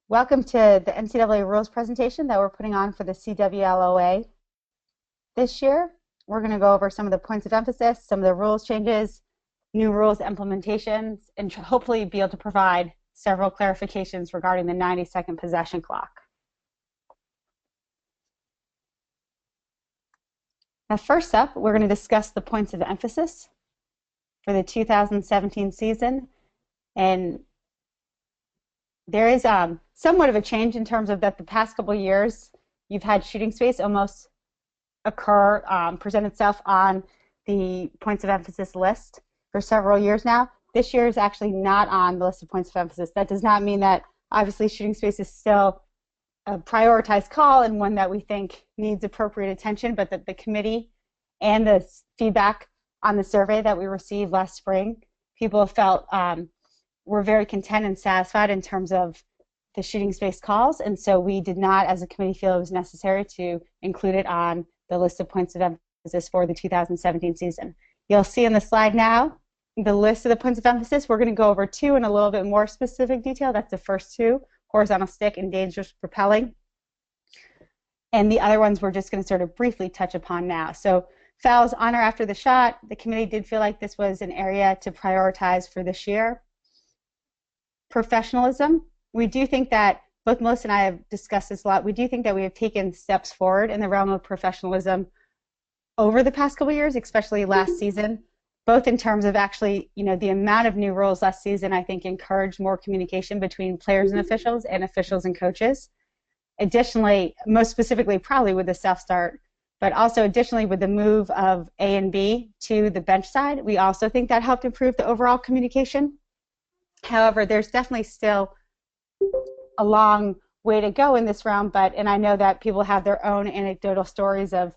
Welcome to the NCAA rules presentation that we're putting on for the CWLOA this year. We're going to go over some of the points of emphasis, some of the rules changes, new rules implementations, and hopefully be able to provide several clarifications regarding the 90-second possession clock. Now, first up, we're going to discuss the points of emphasis for the 2017 season. And there is somewhat of a change in terms of that the past couple of years, you've had shooting space almost present itself on the points of emphasis list for several years now. This year is actually not on the list of points of emphasis. That does not mean that obviously shooting space is still a prioritized call and one that we think needs appropriate attention, but that the committee and the feedback on the survey that we received last spring, people felt were very content and satisfied in terms of the shooting space calls, and so we did not, as a committee, feel it was necessary to include it on the list of points of emphasis for the 2017 season. You'll see in the slide now the list of the points of emphasis. We're going to go over two in a little bit more specific detail. That's the first two, horizontal stick and dangerous propelling. And the other ones we're just going to sort of briefly touch upon now. So fouls on or after the shot, the committee did feel like this was an area to prioritize for this year. Professionalism, we do think that, both Melissa and I have discussed this a lot, we do think that we have taken steps forward in the realm of professionalism over the past couple of years, especially last season, both in terms of actually, the amount of new rules last season, I think, encouraged more communication between players and officials and coaches. Additionally, most specifically probably with the self-start, but also additionally with the move of A and B to the bench side, we also think that helped improve the overall communication. However, there's definitely still a long way to go in this realm, and I know that people have their own anecdotal stories of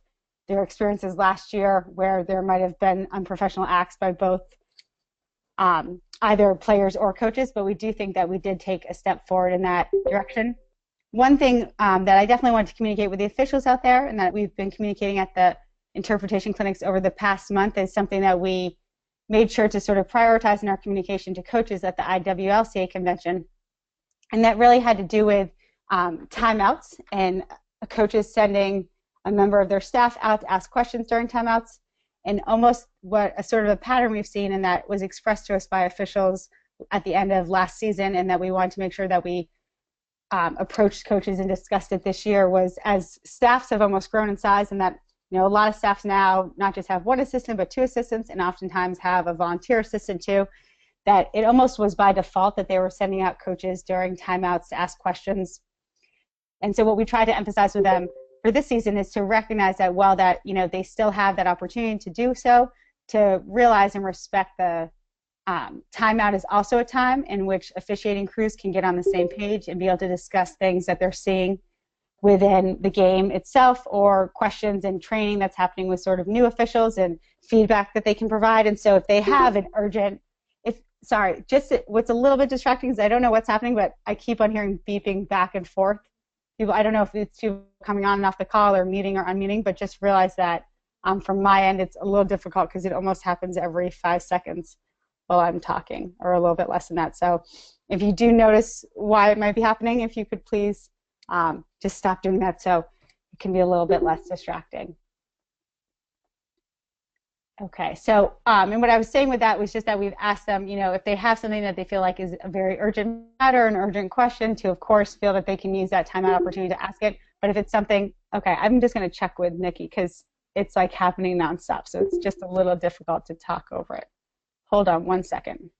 their experiences last year where there might have been unprofessional acts by both either players or coaches, but we do think that we did take a step forward in that direction. One thing that I definitely want to communicate with the officials out there, and that we've been communicating at the interpretation clinics over the past month, is something that we made sure to sort of prioritize in our communication to coaches at the IWLCA convention. And that really had to do with timeouts and coaches sending a member of their staff out to ask questions during timeouts, and almost what a sort of a pattern we've seen, and that was expressed to us by officials at the end of last season, and that we wanted to make sure that we approached coaches and discussed it this year, was as staffs have almost grown in size, and that a lot of staffs now not just have one assistant but two assistants, and oftentimes have a volunteer assistant too, that it almost was by default that they were sending out coaches during timeouts to ask questions. And so what we try to emphasize with them for this season is to recognize that while that they still have that opportunity to do so, to realize and respect the timeout is also a time in which officiating crews can get on the same page and be able to discuss things that they're seeing within the game itself, or questions and training that's happening with sort of new officials and feedback that they can provide. And so if they have an urgent, what's a little bit distracting is I don't know what's happening, but I keep on hearing beeping back and forth. I don't know if it's people coming on and off the call or muting or unmuting, but just realize that from my end it's a little difficult because it almost happens every 5 seconds while I'm talking, or a little bit less than that. So if you do notice why it might be happening, if you could please just stop doing that so it can be a little bit less distracting. Okay, so and what I was saying with that was just that we've asked them, if they have something that they feel like is a very urgent matter, an urgent question, to of course feel that they can use that timeout opportunity to ask it. But if it's something, okay, I'm just going to check with Nikki because it's like happening nonstop, so it's just a little difficult to talk over it. Hold on 1 second.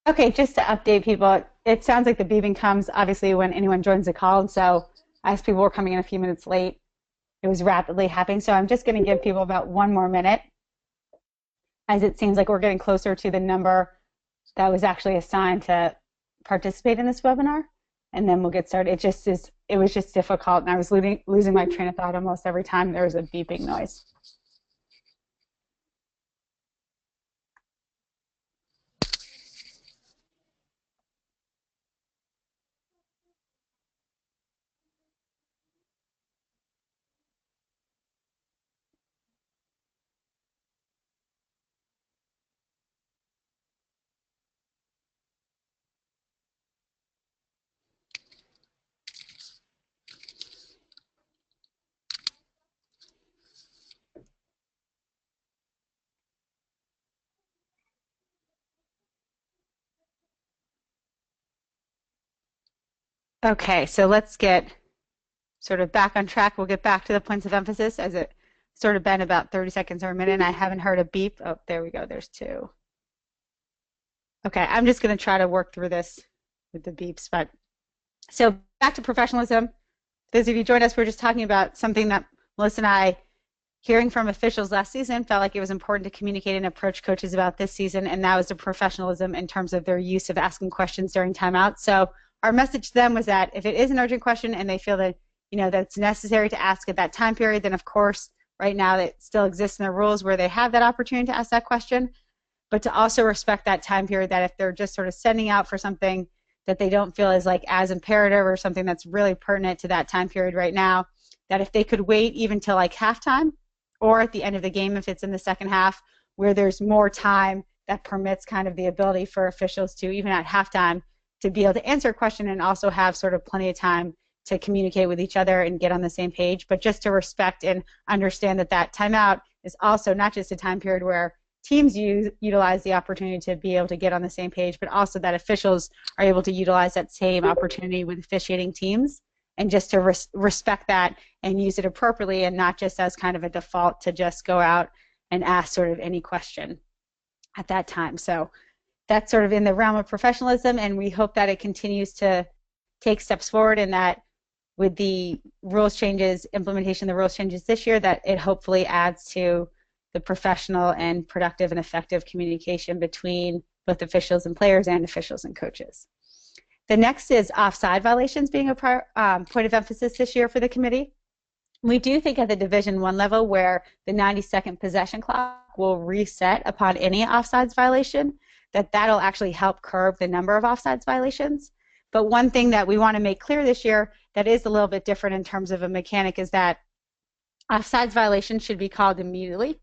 Okay, just to update people, it sounds like the beeping comes obviously when anyone joins the call. And so as people were coming in a few minutes late, it was rapidly happening. So I'm just going to give people about 1 more minute, as it seems like we're getting closer to the number that was actually assigned to participate in this webinar. And then we'll get started. It was just difficult. And I was losing my train of thought almost every time there was a beeping noise. Okay, so let's get sort of back on track. We'll get back to the points of emphasis, as it sort of been about 30 seconds or a minute, and I haven't heard a beep. Oh, there we go. There's two. Okay, I'm just going to try to work through this with the beeps. But so back to professionalism. Those of you who joined us, we're just talking about something that Melissa and I, hearing from officials last season, felt like it was important to communicate and approach coaches about this season, and that was the professionalism in terms of their use of asking questions during timeout. So our message to them was that if it is an urgent question and they feel that that it's necessary to ask at that time period, then of course right now it still exists in the rules where they have that opportunity to ask that question, but to also respect that time period, that if they're just sort of sending out for something that they don't feel is like as imperative or something that's really pertinent to that time period right now, that if they could wait even till like halftime or at the end of the game if it's in the second half, where there's more time that permits kind of the ability for officials to, even at halftime, to be able to answer a question and also have sort of plenty of time to communicate with each other and get on the same page, but just to respect and understand that that timeout is also not just a time period where teams utilize the opportunity to be able to get on the same page, but also that officials are able to utilize that same opportunity with officiating teams, and just to respect that and use it appropriately, and not just as kind of a default to just go out and ask sort of any question at that time. So that's sort of in the realm of professionalism, and we hope that it continues to take steps forward, and that with the rules changes, implementation of the rules changes this year, that it hopefully adds to the professional and productive and effective communication between both officials and players and officials and coaches. The next is offside violations being a point of emphasis this year for the committee. We do think at the Division I level, where the 90-second possession clock will reset upon any offsides violation, that'll actually help curb the number of offsides violations. But one thing that we want to make clear this year that is a little bit different in terms of a mechanic is that offsides violations should be called immediately.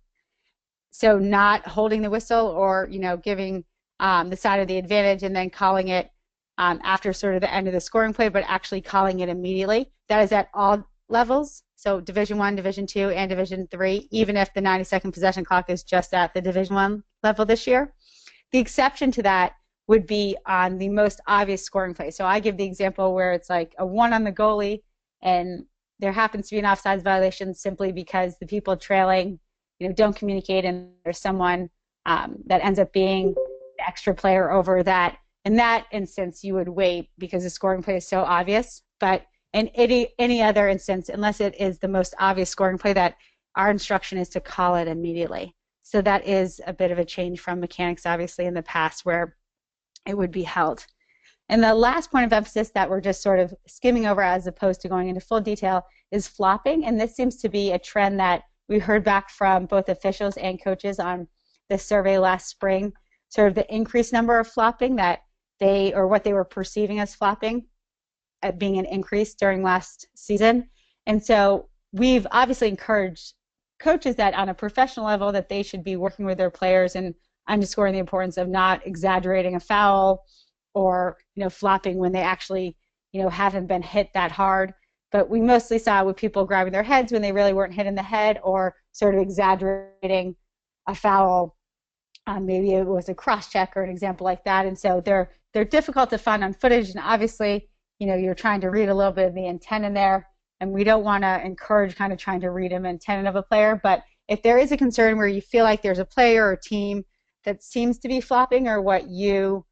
So not holding the whistle or giving the side of the advantage and then calling it after sort of the end of the scoring play, but actually calling it immediately. That is at all levels. So Division I, Division II, and Division III, even if the 90-second possession clock is just at the Division I level this year. The exception to that would be on the most obvious scoring play. So I give the example where it's like a 1 on the goalie, and there happens to be an offsides violation simply because the people trailing don't communicate, and there's someone that ends up being the extra player over that. In that instance, you would wait because the scoring play is so obvious. But in any other instance, unless it is the most obvious scoring play, that our instruction is to call it immediately. So that is a bit of a change from mechanics, obviously, in the past where it would be held. And the last point of emphasis that we're just sort of skimming over as opposed to going into full detail is flopping. And this seems to be a trend that we heard back from both officials and coaches on the survey last spring, sort of the increased number of flopping that what they were perceiving as flopping at being an increase during last season. And so we've obviously encouraged coaches that on a professional level that they should be working with their players and underscoring the importance of not exaggerating a foul or flopping when they actually haven't been hit that hard. But we mostly saw with people grabbing their heads when they really weren't hit in the head, or sort of exaggerating a foul. Maybe it was a cross check or an example like that. And so they're difficult to find on footage, and obviously you're trying to read a little bit of the intent in there, and we don't want to encourage kind of trying to read an intent of a player. But if there is a concern where you feel like there's a player or team that seems to be flopping, or what you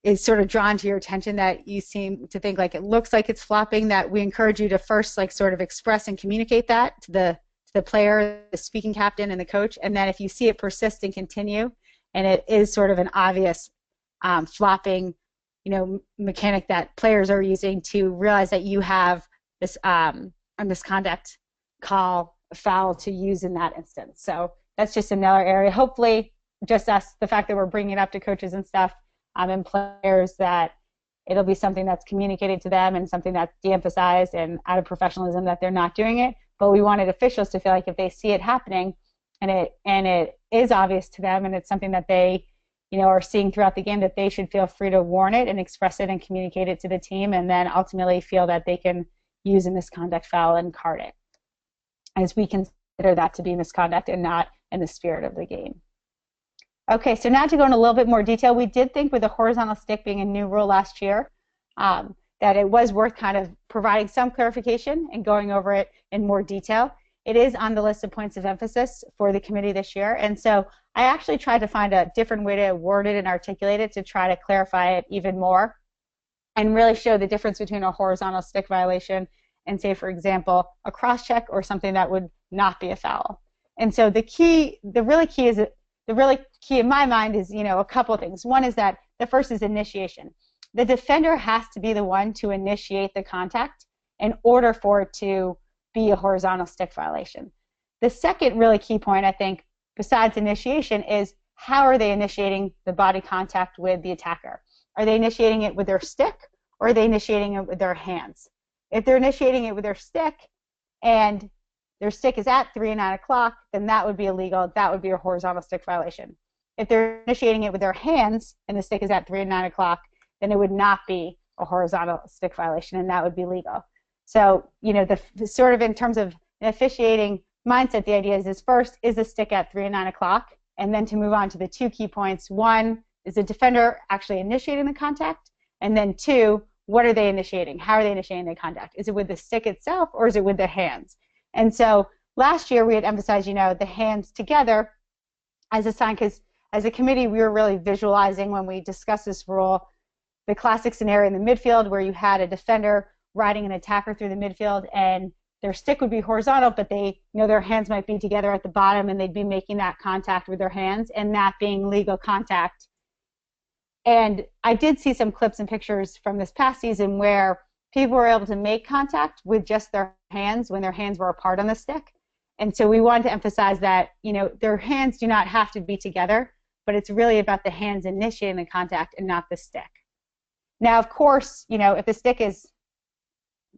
is sort of drawn to your attention, that you seem to think like it looks like it's flopping, that we encourage you to first like sort of express and communicate that to the player, the speaking captain, and the coach. And then if you see it persist and continue, and it is sort of an obvious flopping, mechanic that players are using, to realize that you have this a misconduct call, a foul to use in that instance. So that's just another area. Hopefully, just us, the fact that we're bringing it up to coaches and stuff, and players, that it'll be something that's communicated to them and something that's de-emphasized and out of professionalism, that they're not doing it. But we wanted officials to feel like if they see it happening and it is obvious to them, and it's something that they are seeing throughout the game, that they should feel free to warn it and express it and communicate it to the team, and then ultimately feel that they can use a misconduct foul and card it, as we consider that to be misconduct and not in the spirit of the game. Okay, so now to go into a little bit more detail, we did think with the horizontal stick being a new rule last year, that it was worth kind of providing some clarification and going over it in more detail. It is on the list of points of emphasis for the committee this year, and so I actually tried to find a different way to word it and articulate it to try to clarify it even more and really show the difference between a horizontal stick violation and, say, for example, a cross-check or something that would not be a foul. And so the really key in my mind is, a couple of things. One is that the first is initiation. The defender has to be the one to initiate the contact in order for it to be a horizontal stick violation. The second really key point, I think, besides initiation, is how are they initiating the body contact with the attacker? Are they initiating it with their stick, or are they initiating it with their hands? If they're initiating it with their stick and their stick is at 3 and 9 o'clock, then that would be illegal. That would be a horizontal stick violation. If they're initiating it with their hands and the stick is at 3 and 9 o'clock, then it would not be a horizontal stick violation, and that would be legal. So, the sort of in terms of an officiating mindset, the idea is first, is the stick at 3 and 9 o'clock? And then to move on to the two key points. One, is the defender actually initiating the contact? And then two, what are they initiating? How are they initiating the contact? Is it with the stick itself, or is it with the hands? And so last year we had emphasized, the hands together as a sign, because as a committee we were really visualizing when we discussed this rule the classic scenario in the midfield where you had a defender riding an attacker through the midfield, and their stick would be horizontal, but they, their hands might be together at the bottom, and they'd be making that contact with their hands, and that being legal contact. And I did see some clips and pictures from this past season where people were able to make contact with just their hands when their hands were apart on the stick. And so we wanted to emphasize that, their hands do not have to be together, but it's really about the hands initiating the contact and not the stick. Now, of course, if the stick is,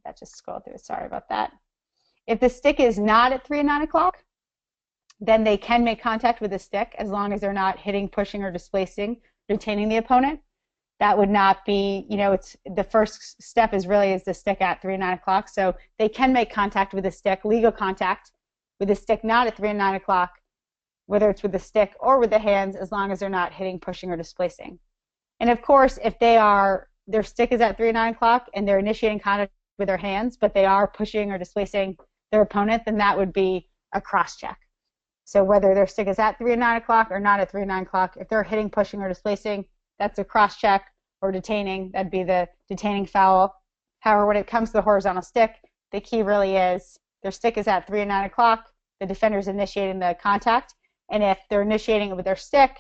that just scrolled through, sorry about that. If the stick is not at 3 and 9 o'clock, then they can make contact with the stick as long as they're not hitting, pushing, or displacing, retaining the opponent. That would not be, it's the first step is the stick at 3 and 9 o'clock. So they can make contact with the stick, legal contact with the stick not at 3 and 9 o'clock, whether it's with the stick or with the hands, as long as they're not hitting, pushing, or displacing. And of course, if their stick is at 3 and 9 o'clock and they're initiating contact with their hands, but they are pushing or displacing their opponent, then that would be a cross-check. So whether their stick is at 3 and 9 o'clock or not at 3 and 9 o'clock, if they're hitting, pushing, or displacing, that's a cross-check, or detaining, that'd be the detaining foul. However, when it comes to the horizontal stick, the key really is their stick is at 3 and 9 o'clock, the defender's initiating the contact, and if they're initiating it with their stick,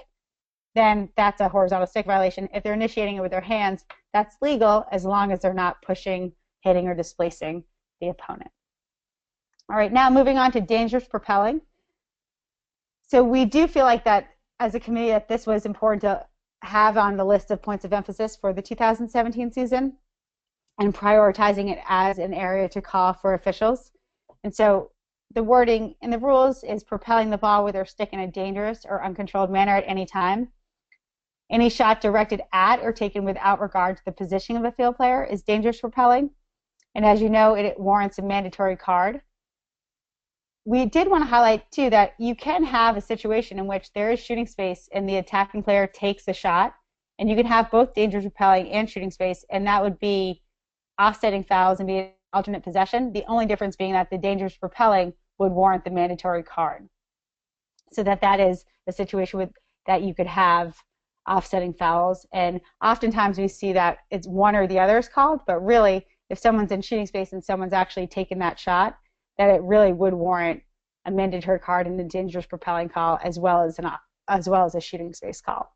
then that's a horizontal stick violation. If they're initiating it with their hands, that's legal as long as they're not pushing, hitting, or displacing the opponent. All right, now moving on to dangerous propelling. So we do feel like that as a committee that this was important to have on the list of points of emphasis for the 2017 season and prioritizing it as an area to call for officials. And so the wording in the rules is propelling the ball with their stick in a dangerous or uncontrolled manner at any time. Any shot directed at or taken without regard to the position of a field player is dangerous propelling. And as you know, it warrants a mandatory card. We did want to highlight, too, that you can have a situation in which there is shooting space and the attacking player takes the shot, and you can have both dangerous repelling and shooting space, and that would be offsetting fouls and be an alternate possession, the only difference being that the dangerous repelling would warrant the mandatory card. So that is a situation that you could have offsetting fouls. And oftentimes we see that it's one or the other is called, but really if someone's in shooting space and someone's actually taken that shot, that it really would warrant a mandatory card and a dangerous propelling call as well as a shooting space call.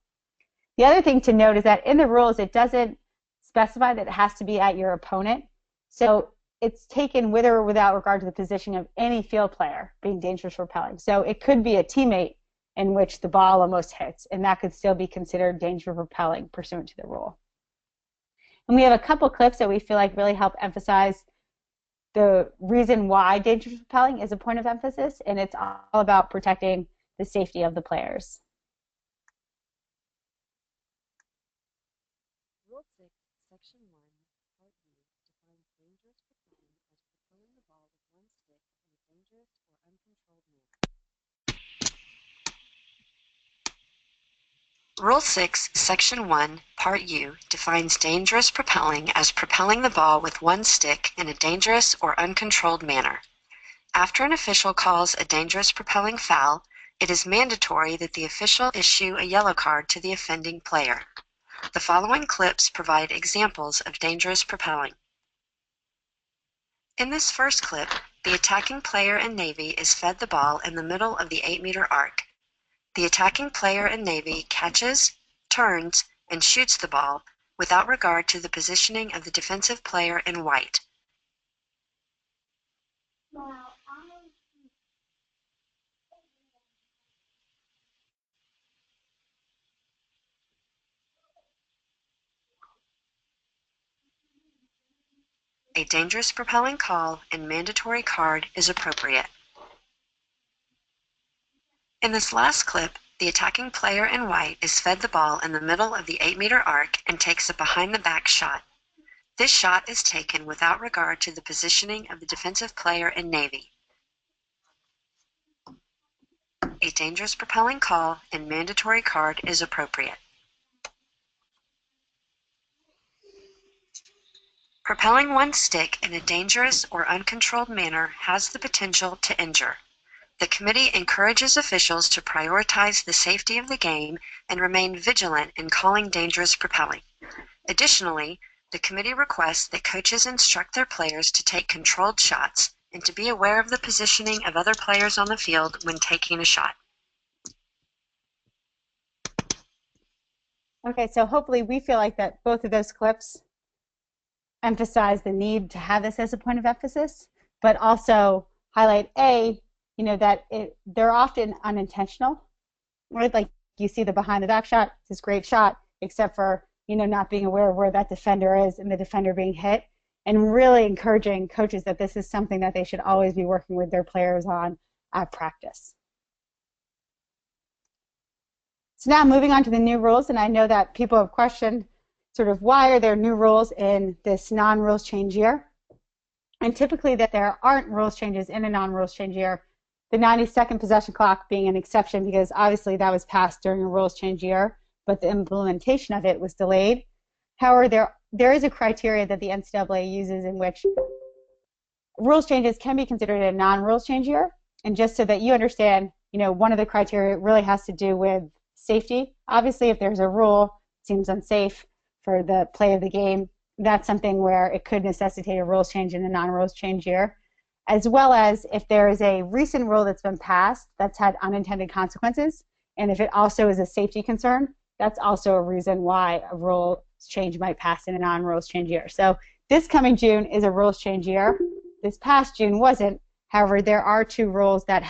The other thing to note is that in the rules it doesn't specify that it has to be at your opponent. So it's taken with or without regard to the position of any field player being dangerous propelling. So it could be a teammate in which the ball almost hits, and that could still be considered dangerous propelling pursuant to the rule. And we have a couple clips that we feel like really help emphasize the reason why dangerous propelling is a point of emphasis, and it's all about protecting the safety of the players. Rule 6, Section 1, Part B, defines dangerous propelling as propelling the ball with one stick in a dangerous or uncontrolled manner. Rule 6, Section 1, Part U, defines dangerous propelling as propelling the ball with one stick in a dangerous or uncontrolled manner. After an official calls a dangerous propelling foul, it is mandatory that the official issue a yellow card to the offending player. The following clips provide examples of dangerous propelling. In this first clip, the attacking player in Navy is fed the ball in the middle of the 8-meter arc. The attacking player in Navy catches, turns, and shoots the ball without regard to the positioning of the defensive player in white. A dangerous propelling call and mandatory card is appropriate. In this last clip, the attacking player in white is fed the ball in the middle of the 8-meter arc and takes a behind-the-back shot. This shot is taken without regard to the positioning of the defensive player in Navy. A dangerous propelling call and mandatory card is appropriate. Propelling one stick in a dangerous or uncontrolled manner has the potential to injure. The committee encourages officials to prioritize the safety of the game and remain vigilant in calling dangerous propelling. Additionally, the committee requests that coaches instruct their players to take controlled shots and to be aware of the positioning of other players on the field when taking a shot. Okay, so hopefully we feel like that both of those clips emphasize the need to have this as a point of emphasis, but also highlight that they're often unintentional, right? Like you see the behind the back shot, it's this great shot, except for not being aware of where that defender is and the defender being hit, and really encouraging coaches that this is something that they should always be working with their players on at practice. So now moving on to the new rules, and I know that people have questioned sort of why are there new rules in this non-rules change year? And typically that there aren't rules changes in a non-rules change year, the 90-second possession clock being an exception because obviously that was passed during a rules change year, but the implementation of it was delayed. However, there is a criteria that the NCAA uses in which rules changes can be considered a non-rules change year. And just so that you understand, one of the criteria really has to do with safety. Obviously, if there's a rule that seems unsafe for the play of the game, that's something where it could necessitate a rules change in a non-rules change year, as well as if there is a recent rule that's been passed that's had unintended consequences, and if it also is a safety concern, that's also a reason why a rules change might pass in a non-rules change year. So this coming June is a rules change year. This past June wasn't. However, there are two rules that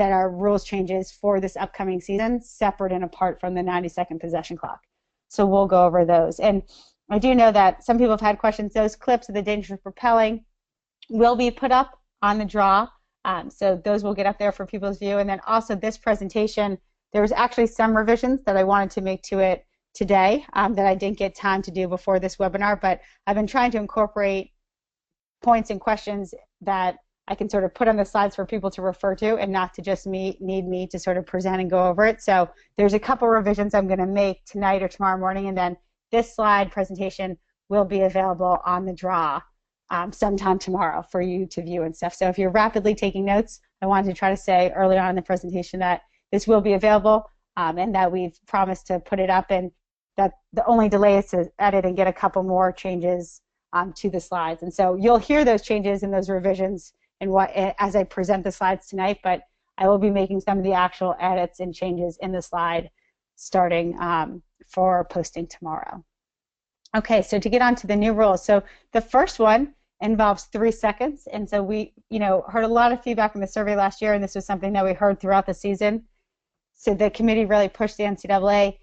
are rules changes for this upcoming season, separate and apart from the 90-second possession clock. So we'll go over those. And I do know that some people have had questions. Those clips of the dangerous propelling will be put up on the draw. So those will get up there for people's view. And then also this presentation, there was actually some revisions that I wanted to make to it today that I didn't get time to do before this webinar, but I've been trying to incorporate points and questions that I can sort of put on the slides for people to refer to and not to just need me to sort of present and go over it. So there's a couple revisions I'm going to make tonight or tomorrow morning, and then this slide presentation will be available on the draw sometime tomorrow for you to view and stuff. So if you're rapidly taking notes, I wanted to try to say early on in the presentation that this will be available. and that we've promised to put it up, and that the only delay is to edit and get a couple more changes to the slides. And so you'll hear those changes and those revisions as I present the slides tonight, but I will be making some of the actual edits and changes in the slide starting for posting tomorrow. Okay, so to get on to the new rules. So the first one involves 3 seconds, and so we heard a lot of feedback from the survey last year, and this was something that we heard throughout the season. So the committee really pushed the NCAA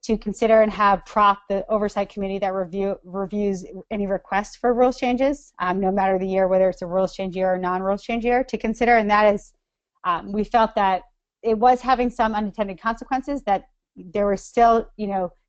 to consider and have PROP, the oversight committee that reviews any requests for rules changes, no matter the year, whether it's a rules change year or non-rules change year, to consider. And that is, we felt that it was having some unintended consequences, that there were still,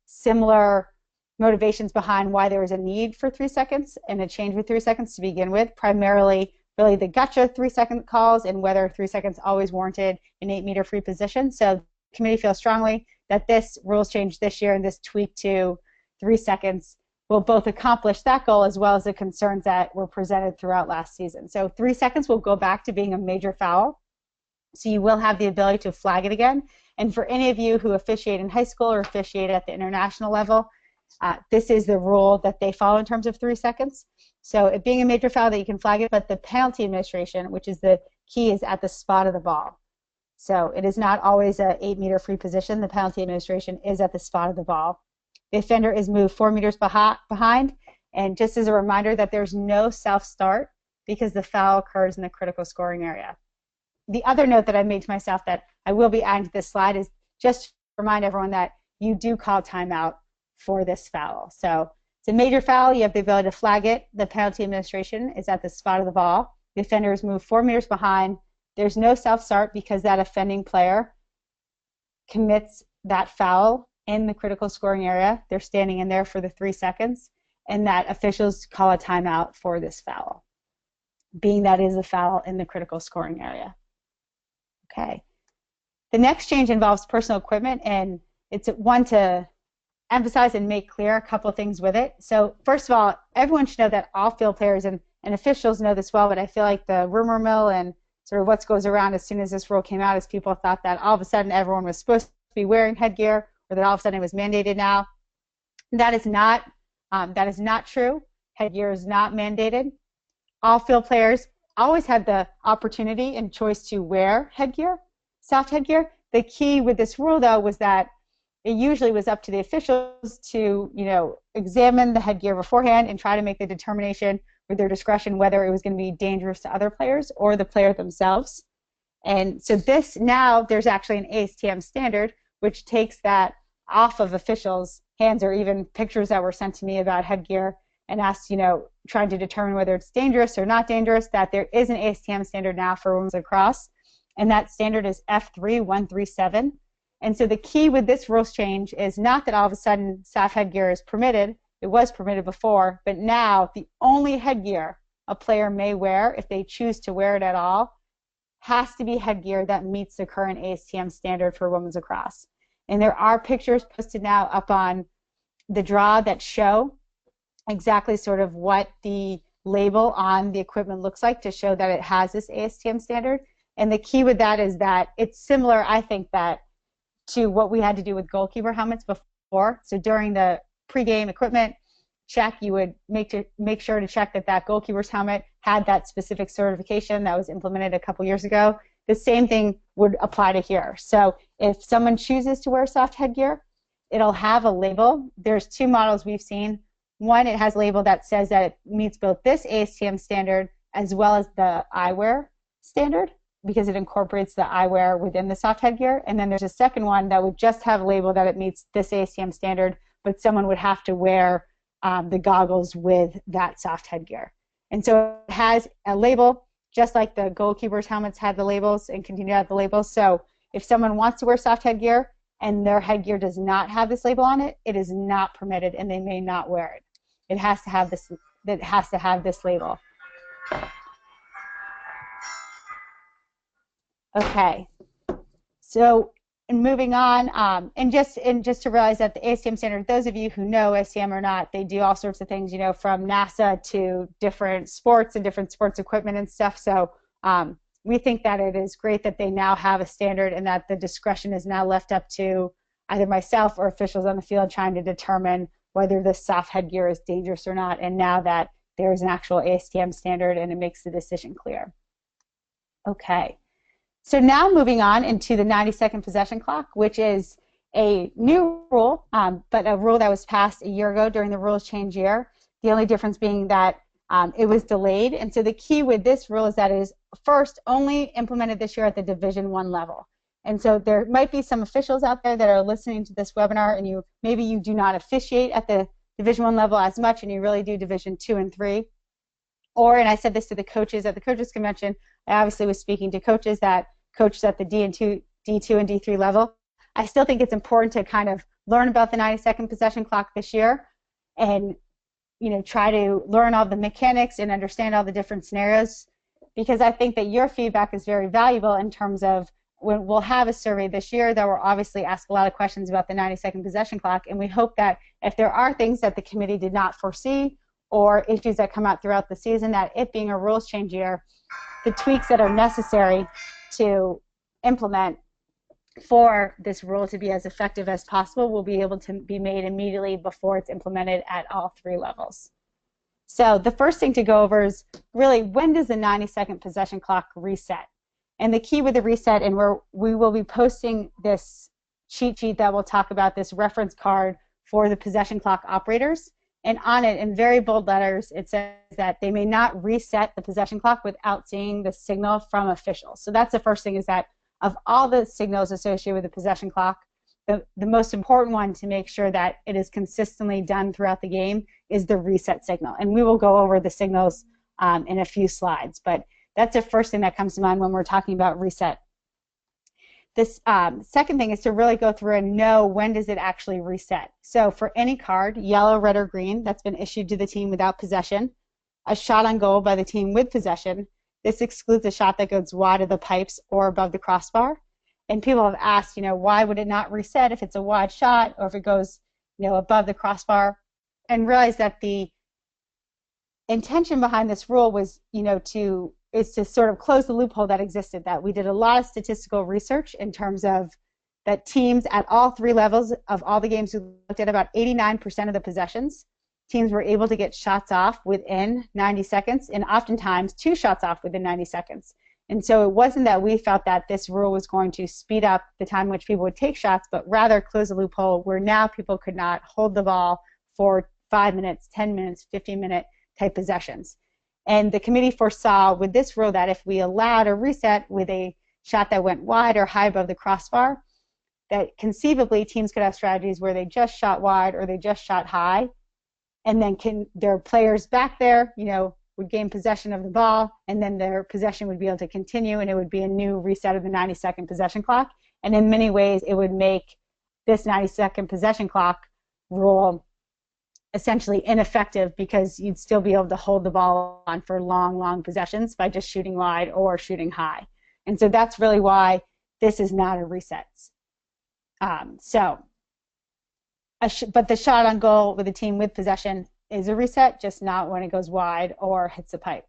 similar motivations behind why there was a need for 3 seconds and a change with 3 seconds to begin with, primarily really the gotcha 3-second calls and whether 3 seconds always warranted an 8-meter free position. So the committee feels strongly that this rules change this year and this tweak to 3 seconds will both accomplish that goal as well as the concerns that were presented throughout last season. So 3 seconds will go back to being a major foul. So you will have the ability to flag it again. And for any of you who officiate in high school or officiate at the international level, this is the rule that they follow in terms of 3 seconds. So it being a major foul that you can flag it, but the penalty administration, which is the key, is at the spot of the ball. So it is not always an 8-meter free position. The penalty administration is at the spot of the ball. The offender is moved 4 meters behind, and just as a reminder that there's no self-start because the foul occurs in the critical scoring area. The other note that I made to myself that I will be adding to this slide is just to remind everyone that you do call timeout for this foul. So it's a major foul. You have the ability to flag it. The penalty administration is at the spot of the ball. The offender is moved 4 meters behind. There's no self-start because that offending player commits that foul in the critical scoring area. They're standing in there for the 3 seconds, and that officials call a timeout for this foul, being that is a foul in the critical scoring area. Okay. The next change involves personal equipment, and it's one to emphasize and make clear a couple things with it. So first of all, everyone should know that all field players and officials know this well, but I feel like the rumor mill and sort of what goes around as soon as this rule came out is people thought that all of a sudden everyone was supposed to be wearing headgear, or that all of a sudden it was mandated now. That is not true. Headgear is not mandated. All field players always had the opportunity and choice to wear headgear, soft headgear. The key with this rule, though, was that it usually was up to the officials to, examine the headgear beforehand and try to make the determination with their discretion whether it was going to be dangerous to other players or the player themselves. And so now there's actually an ASTM standard which takes that off of officials' hands, or even pictures that were sent to me about headgear and asks, trying to determine whether it's dangerous or not dangerous, that there is an ASTM standard now for women's lacrosse, and that standard is F3137. And so the key with this rules change is not that all of a sudden soft headgear is permitted. It was permitted before, but now the only headgear a player may wear, if they choose to wear it at all, has to be headgear that meets the current ASTM standard for women's lacrosse. And there are pictures posted now up on the draw that show exactly sort of what the label on the equipment looks like to show that it has this ASTM standard. And the key with that is that it's similar, I think, to what we had to do with goalkeeper helmets before. So during the pregame equipment check, you would make sure to check that goalkeeper's helmet had that specific certification that was implemented a couple years ago. The same thing would apply to here. So if someone chooses to wear soft headgear, it'll have a label. There's 2 models we've seen. One, it has a label that says that it meets both this ASTM standard as well as the eyewear standard, because it incorporates the eyewear within the soft headgear. And then there's a second one that would just have a label that it meets this ASTM standard, but someone would have to wear the goggles with that soft headgear. And so it has a label, just like the goalkeepers' helmets had the labels and continue to have the labels. So if someone wants to wear soft headgear and their headgear does not have this label on it, it is not permitted and they may not wear it. It has to have this. It has to have this label. Okay. So, and moving on, and just to realize that the ASTM standard, those of you who know ASTM or not, they do all sorts of things, from NASA to different sports and different sports equipment and stuff. So we think that it is great that they now have a standard and that the discretion is now left up to either myself or officials on the field trying to determine whether this soft headgear is dangerous or not, and now that there is an actual ASTM standard and it makes the decision clear. Okay, so now moving on into the 90-second possession clock, which is a new rule, but a rule that was passed a year ago during the rules change year. The only difference being that it was delayed, and so the key with this rule is that it is first only implemented this year at the Division I level. And so there might be some officials out there that are listening to this webinar, and maybe you do not officiate at the Division I level as much, and you really do Division II and III. Or, and I said this to the coaches at the coaches convention, I obviously was speaking to coaches that coached at the D2 and D3 level. I still think it's important to kind of learn about the 90-second possession clock this year, and try to learn all the mechanics and understand all the different scenarios, because I think that your feedback is very valuable in terms of when we'll have a survey this year that will obviously ask a lot of questions about the 90-second possession clock, and we hope that if there are things that the committee did not foresee or issues that come out throughout the season, that it being a rules change year, the tweaks that are necessary to implement for this rule to be as effective as possible will be able to be made immediately before it's implemented at all 3 levels. So the first thing to go over is really, when does the 90-second possession clock reset? And the key with the reset, and we will be posting this cheat sheet that will talk about this reference card for the possession clock operators, and on it in very bold letters it says that they may not reset the possession clock without seeing the signal from officials. So that's the first thing, is that of all the signals associated with the possession clock, the most important one to make sure that it is consistently done throughout the game is the reset signal. And we will go over the signals in a few slides, but that's the first thing that comes to mind when we're talking about reset. This second thing is to really go through and know when does it actually reset. So for any card, yellow, red, or green, that's been issued to the team without possession, a shot on goal by the team with possession, this excludes a shot that goes wide of the pipes or above the crossbar. And people have asked, why would it not reset if it's a wide shot or if it goes, above the crossbar? And realize that the intention behind this rule was, to sort of close the loophole that existed, that we did a lot of statistical research in terms of that teams at all 3 levels of all the games we looked at, about 89% of the possessions, teams were able to get shots off within 90 seconds, and oftentimes 2 shots off within 90 seconds. And so it wasn't that we felt that this rule was going to speed up the time in which people would take shots, but rather close a loophole where now people could not hold the ball for 5 minutes, 10 minutes, 15-minute type possessions. And the committee foresaw with this rule that if we allowed a reset with a shot that went wide or high above the crossbar, that conceivably teams could have strategies where they just shot wide or they just shot high, and then their players back there, would gain possession of the ball, and then their possession would be able to continue, and it would be a new reset of the 90-second possession clock. And in many ways, it would make this 90-second possession clock rule essentially ineffective, because you'd still be able to hold the ball on for long, long possessions by just shooting wide or shooting high. And so that's really why this is not a reset. But the shot on goal with a team with possession is a reset, just not when it goes wide or hits the pipe.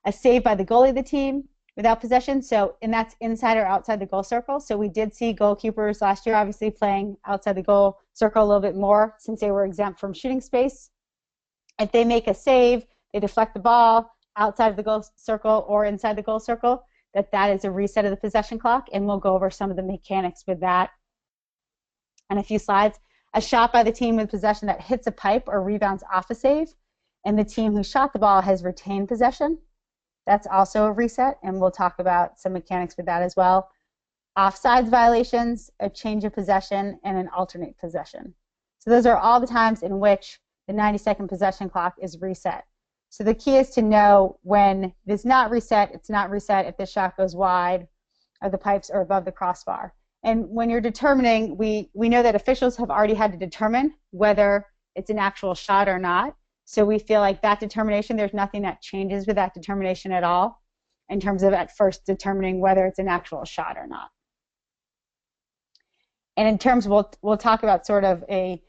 A save by the goalie of the team without possession, and that's inside or outside the goal circle. So we did see goalkeepers last year obviously playing outside the goal circle a little bit more since they were exempt from shooting space. If they make a save, they deflect the ball outside of the goal circle or inside the goal circle, that is a reset of the possession clock, and we'll go over some of the mechanics with that in a few slides. A shot by the team with possession that hits a pipe or rebounds off a save, and the team who shot the ball has retained possession. That's also a reset, and we'll talk about some mechanics with that as well. Offsides violations, a change of possession, and an alternate possession. So those are all the times in which the 90-second possession clock is reset. So the key is to know when it is not reset, it's not reset if the shot goes wide of the pipes or above the crossbar. And when you're determining, we know that officials have already had to determine whether it's an actual shot or not. So we feel like that determination, there's nothing that changes with that determination at all in terms of at first determining whether it's an actual shot or not. And in terms, we'll talk about sort of a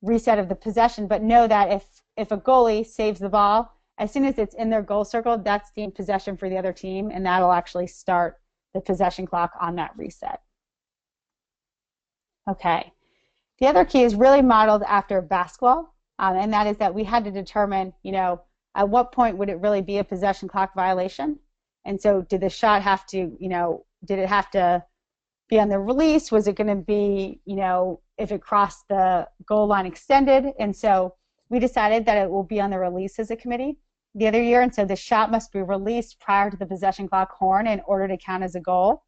reset of the possession, but know that if a goalie saves the ball as soon as it's in their goal circle, that's deemed possession for the other team, and that'll actually start the possession clock on that reset. Okay. The other key is really modeled after basketball, and that is that we had to determine, at what point would it really be a possession clock violation? And so did the shot have to, did it have to be on the release? Was it going to be, if it crossed the goal line extended? And so we decided that it will be on the release as a committee the other year, and so the shot must be released prior to the possession clock horn in order to count as a goal.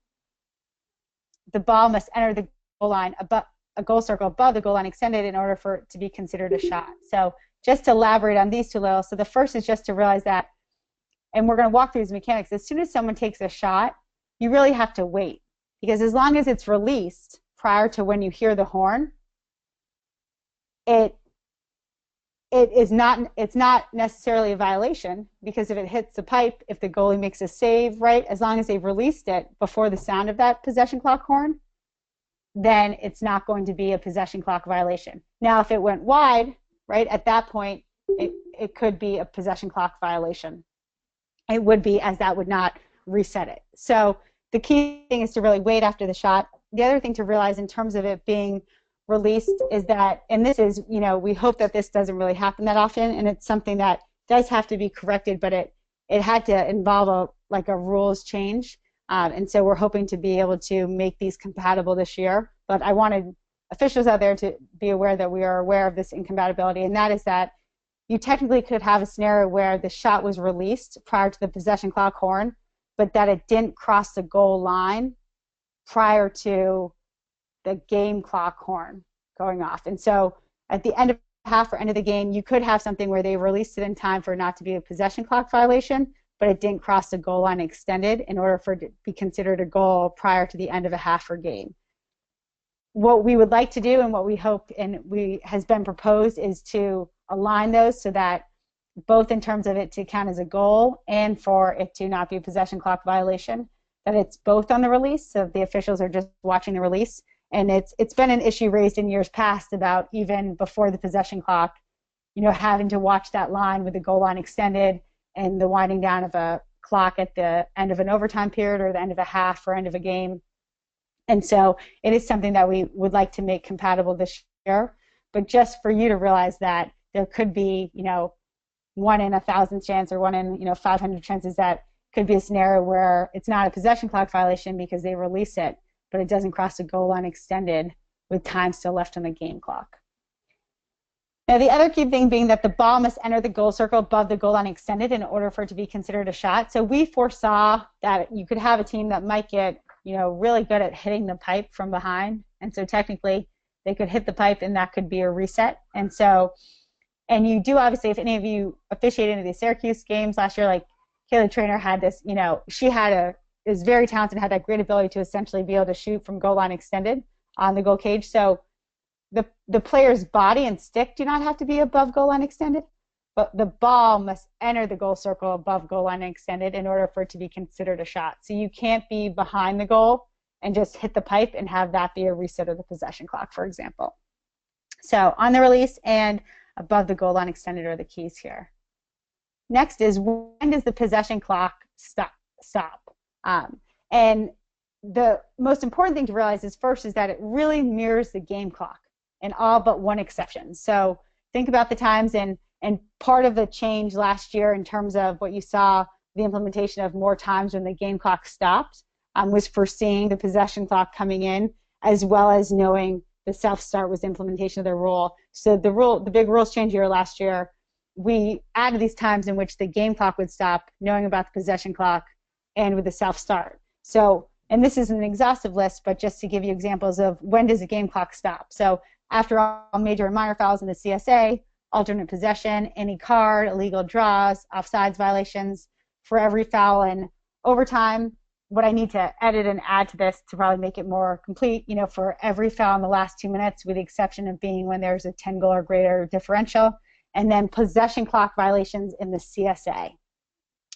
The ball must enter the goal line above a goal circle above the goal line extended in order for it to be considered a shot. So just to elaborate on these two little, so the first is just to realize that, and we're going to walk through these mechanics, as soon as someone takes a shot, you really have to wait, because as long as it's released prior to when you hear the horn, it's not necessarily a violation, because if it hits the pipe, if the goalie makes a save, right, as long as they've released it before the sound of that possession clock horn, then it's not going to be a possession clock violation. Now, if it went wide, right, at that point, it could be a possession clock violation. It would be, as that would not reset it. So the key thing is to really wait after the shot. The other thing to realize in terms of it being released is that, and this is, we hope that this doesn't really happen that often, and it's something that does have to be corrected, but it had to involve a rules change. And so we're hoping to be able to make these compatible this year. But I wanted officials out there to be aware that we are aware of this incompatibility, and that is that you technically could have a scenario where the shot was released prior to the possession clock horn, but that it didn't cross the goal line prior to the game clock horn going off. And so at the end of the half or end of the game, you could have something where they released it in time for it not to be a possession clock violation, but it didn't cross the goal line extended in order for it to be considered a goal prior to the end of a half or game. What we would like to do, and what we hope has been proposed, is to align those so that both in terms of it to count as a goal and for it to not be a possession clock violation, that it's both on the release, so the officials are just watching the release. And it's been an issue raised in years past about, even before the possession clock, having to watch that line with the goal line extended and the winding down of a clock at the end of an overtime period or the end of a half or end of a game. And so it is something that we would like to make compatible this year. But just for you to realize that there could be, 1 in 1,000 chance or 1 in 500 chances that could be a scenario where it's not a possession clock violation because they release it, but it doesn't cross the goal line extended with time still left on the game clock. Now, the other key thing being that the ball must enter the goal circle above the goal line extended in order for it to be considered a shot. So we foresaw that you could have a team that might get, really good at hitting the pipe from behind, and so technically they could hit the pipe and that could be a reset. And so, and you do, obviously, if any of you officiated any of the Syracuse games last year, like Kayla Trainer had this, she is very talented and had that great ability to essentially be able to shoot from goal line extended on the goal cage. So the player's body and stick do not have to be above goal line extended, but the ball must enter the goal circle above goal line extended in order for it to be considered a shot. So you can't be behind the goal and just hit the pipe and have that be a reset of the possession clock, for example. So on the release and above the goal line extended are the keys here. Next is, when does the possession clock stop? And the most important thing to realize is, first, is that it really mirrors the game clock in all but one exception. So think about the times, and part of the change last year in terms of what you saw, the implementation of more times when the game clock stopped, was foreseeing the possession clock coming in, as well as knowing the self-start was the implementation of the rule. So the big rules change year last year, we added these times in which the game clock would stop, knowing about the possession clock, and with the self-start. So, and this isn't an exhaustive list, but just to give you examples of when does the game clock stop. So after all major and minor fouls in the CSA, alternate possession, any card, illegal draws, offsides violations, for every foul in overtime, what I need to edit and add to this to probably make it more complete, for every foul in the last 2 minutes, with the exception of being when there's a 10 goal or greater differential, and then possession clock violations in the CSA.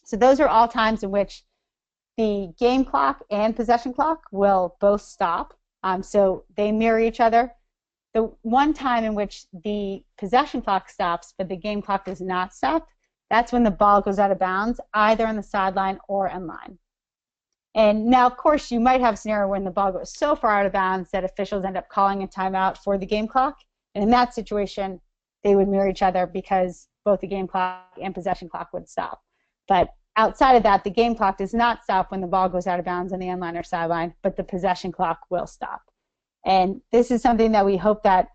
So those are all times in which the game clock and possession clock will both stop. So they mirror each other. The one time in which the possession clock stops but the game clock does not stop that's when the ball goes out of bounds, either on the sideline or end line. And now, of course, you might have a scenario when the ball goes so far out of bounds that officials end up calling a timeout for the game clock. And in that situation, they would mirror each other because both the game clock and possession clock would stop. But outside of that, the game clock does not stop when the ball goes out of bounds on the end line or sideline, but the possession clock will stop. And this is something that we hope that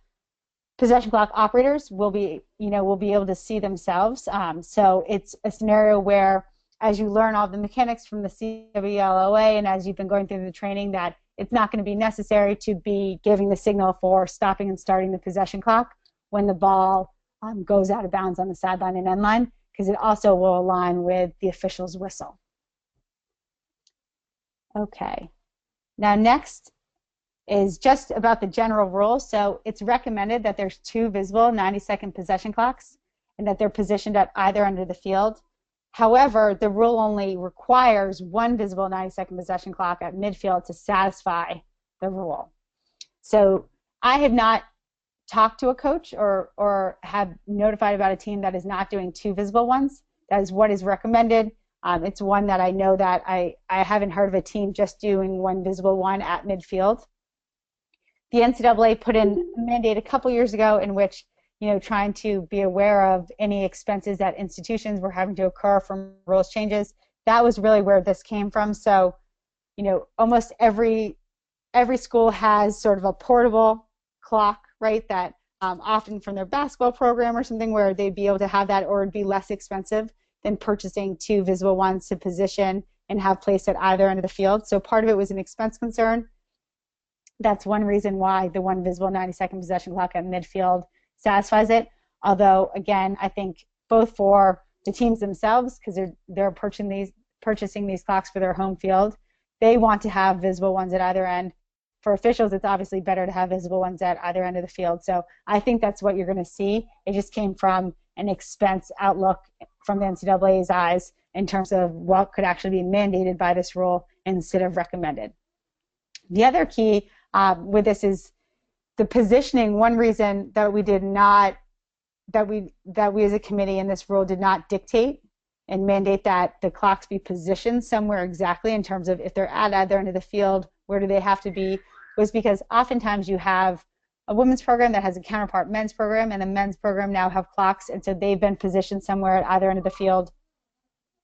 possession clock operators will be able to see themselves. So it's a scenario where, as you learn all the mechanics from the CWLOA and as you've been going through the training, that it's not going to be necessary to be giving the signal for stopping and starting the possession clock when the ball goes out of bounds on the sideline and end line, because it also will align with the official's whistle. Okay. Now next is just about the general rules. So it's recommended that there's 2 visible 90-second possession clocks and that they're positioned at either end of the field. However, the rule only requires 1 visible 90-second possession clock at midfield to satisfy the rule. So I have not talked to a coach or have notified about a team that is not doing 2 visible ones. That is what is recommended. It's one that I know that I haven't heard of a team just doing 1 visible one at midfield. The NCAA put in a mandate a couple years ago in which, trying to be aware of any expenses that institutions were having to incur from rules changes. That was really where this came from. So, almost every school has sort of a portable clock, right, that often from their basketball program or something where they'd be able to have that, or it'd be less expensive than purchasing 2 visible ones to position and have placed at either end of the field. So part of it was an expense concern. That's one reason why the 1 visible 90-second possession clock at midfield satisfies it. Although, again, I think both for the teams themselves, because they're purchasing these clocks for their home field, they want to have visible ones at either end. For officials, it's obviously better to have visible ones at either end of the field. So I think that's what you're going to see. It just came from an expense outlook from the NCAA's eyes in terms of what could actually be mandated by this rule instead of recommended. The other key with this is the positioning. One reason that we did not, that we as a committee in this rule did not dictate and mandate that the clocks be positioned somewhere exactly in terms of if they're at either end of the field, where do they have to be, was because oftentimes you have a women's program that has a counterpart men's program, and the men's program now have clocks, and so they've been positioned somewhere at either end of the field.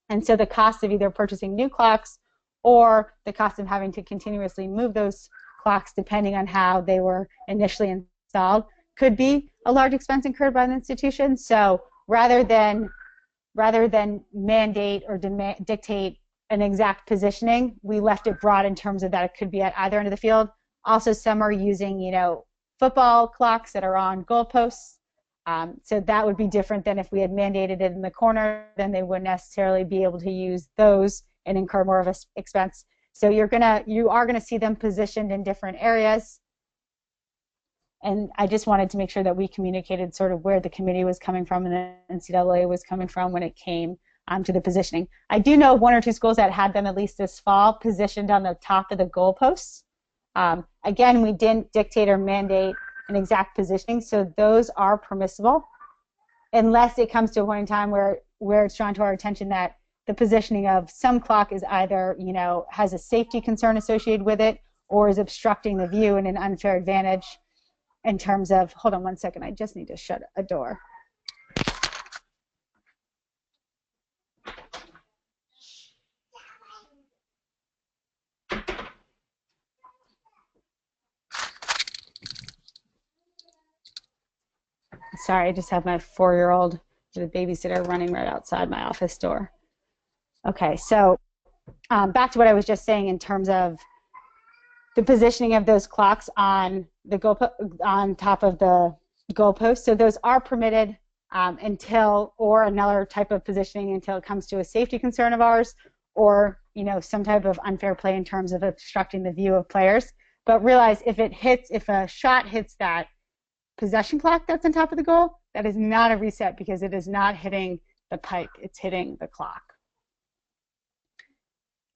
And so the cost of either purchasing new clocks or the cost of having to continuously move those clocks depending on how they were initially installed could be a large expense incurred by the institution. So rather than mandate or dictate an exact positioning, we left it broad in terms of that it could be at either end of the field. Also, some are using, football clocks that are on goalposts. So that would be different than if we had mandated it in the corner. Then they wouldn't necessarily be able to use those and incur more of an expense. So you are gonna see them positioned in different areas. And I just wanted to make sure that we communicated sort of where the committee was coming from and the NCAA was coming from when it came to the positioning. I do know 1 or 2 schools that had them at least this fall positioned on the top of the goalposts. Again, we didn't dictate or mandate an exact positioning, so those are permissible unless it comes to a point in time where it's drawn to our attention that the positioning of some clock is either, has a safety concern associated with it or is obstructing the view in an unfair advantage in terms of, hold on one second, I just need to shut a door. Sorry, I just have my 4-year-old with a babysitter running right outside my office door. Okay, so back to what I was just saying in terms of the positioning of those clocks on top of the goalpost. So those are permitted or another type of positioning until it comes to a safety concern of ours, or some type of unfair play in terms of obstructing the view of players. But realize if a shot hits that possession clock that's on top of the goal, that is not a reset because it is not hitting the pipe, it's hitting the clock.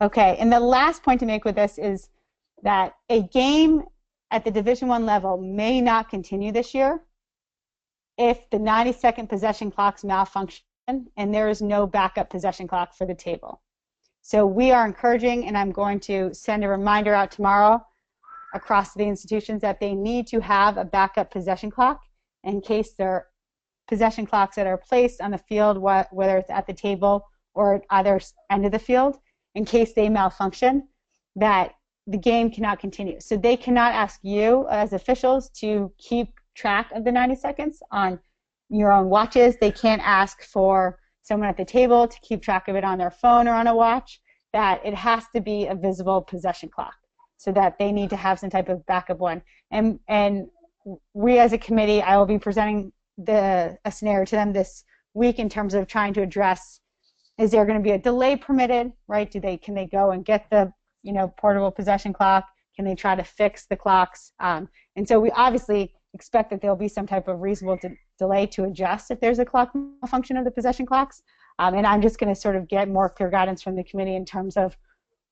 Okay, and the last point to make with this is that a game at the Division I level may not continue this year if the 90-second possession clocks malfunction and there is no backup possession clock for the table. So we are encouraging, and I'm going to send a reminder out tomorrow across the institutions that they need to have a backup possession clock in case their possession clocks that are placed on the field, whether it's at the table or at either end of the field, in case they malfunction, that the game cannot continue. So they cannot ask you as officials to keep track of the 90 seconds on your own watches. They can't ask for someone at the table to keep track of it on their phone or on a watch. That it has to be a visible possession clock, so that they need to have some type of backup one. And we as a committee, I will be presenting a scenario to them this week in terms of trying to address, is there going to be a delay permitted, right? Can they go and get the portable possession clock? Can they try to fix the clocks? And so we obviously expect that there'll be some type of reasonable delay to adjust if there's a clock malfunction of the possession clocks. And I'm just going to sort of get more clear guidance from the committee in terms of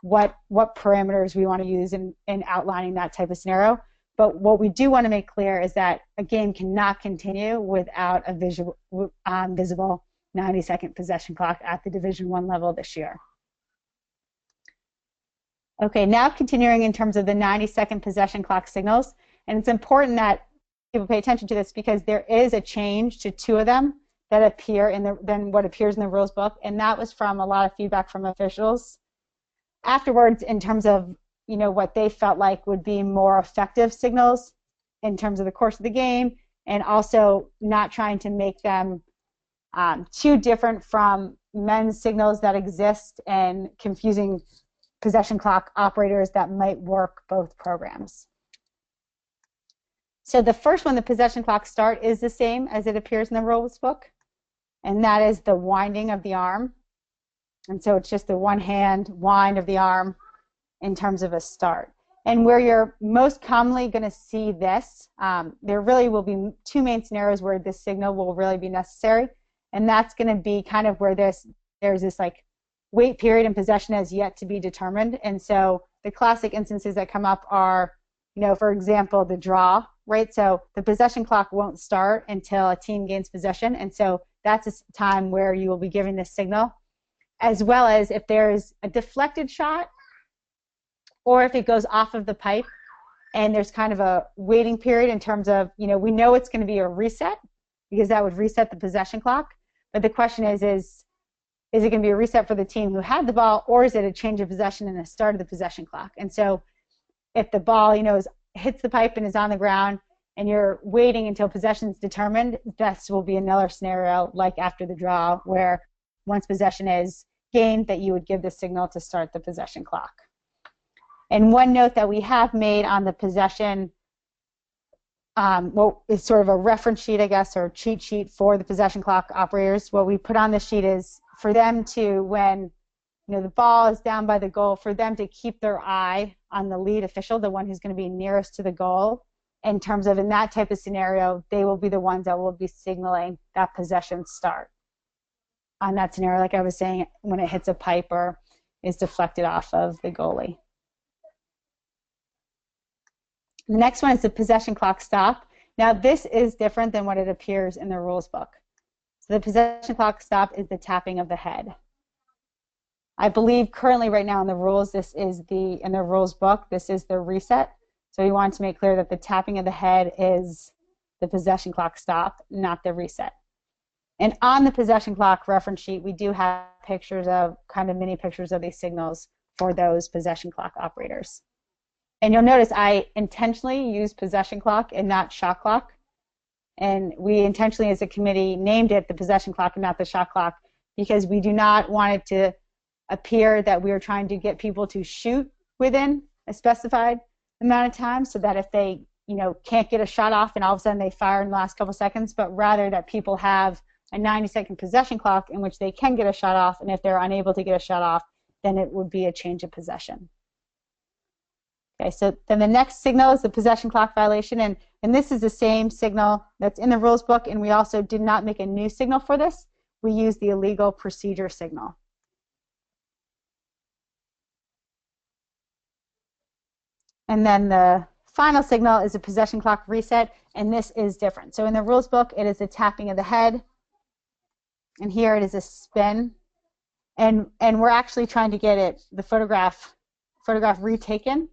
what parameters we want to use in outlining that type of scenario. But what we do want to make clear is that a game cannot continue without a visible 90-second possession clock at the Division I level this year. Okay, now continuing in terms of the 90-second possession clock signals, and it's important that people pay attention to this because there is a change to two of them that appear than what appears in the rules book, and that was from a lot of feedback from officials afterwards in terms of what they felt like would be more effective signals in terms of the course of the game, and also not trying to make them too different from men's signals that exist and confusing possession clock operators that might work both programs. So the first one, the possession clock start, is the same as it appears in the rules book, and that is the winding of the arm. And so it's just the one hand wind of the arm in terms of a start. And where you're most commonly going to see this, there really will be two main scenarios where this signal will really be necessary, and that's going to be kind of where there's this like wait period and possession has yet to be determined. And so the classic instances that come up are, for example, the draw, right? So the possession clock won't start until a team gains possession, and so that's a time where you will be giving this signal, as well as if there's a deflected shot or if it goes off of the pipe and there's kind of a waiting period in terms of, we know it's going to be a reset because that would reset the possession clock, but the question is it going to be a reset for the team who had the ball, or is it a change of possession and a start of the possession clock? And so if the ball, hits the pipe and is on the ground and you're waiting until possession is determined, that will be another scenario like after the draw where once possession is gained that you would give the signal to start the possession clock. And one note that we have made on the possession, it's sort of a reference sheet, I guess, or cheat sheet for the possession clock operators. What we put on the sheet is for them to, when the ball is down by the goal, for them to keep their eye on the lead official, the one who's going to be nearest to the goal, in terms of in that type of scenario, they will be the ones that will be signaling that possession start. On that scenario, like I was saying, when it hits a pipe or is deflected off of the goalie. The next one is the possession clock stop. Now this is different than what it appears in the rules book. So the possession clock stop is the tapping of the head. I believe currently right now in the rules, in the rules book, this is the reset. So we want to make clear that the tapping of the head is the possession clock stop, not the reset. And on the possession clock reference sheet, we do have pictures of, kind of mini pictures of these signals for those possession clock operators. And you'll notice I intentionally use possession clock and not shot clock. And we intentionally, as a committee, named it the possession clock and not the shot clock because we do not want it to appear that we are trying to get people to shoot within a specified amount of time, so that if they can't get a shot off and all of a sudden they fire in the last couple seconds, but rather that people have a 90-second possession clock in which they can get a shot off, and if they're unable to get a shot off, then it would be a change of possession. Okay, so then the next signal is the possession clock violation, and this is the same signal that's in the rules book, and we also did not make a new signal for this. We use the illegal procedure signal. And then the final signal is a possession clock reset, and this is different. So in the rules book, it is the tapping of the head. And here it is a spin. And we're actually trying to get the photograph retaken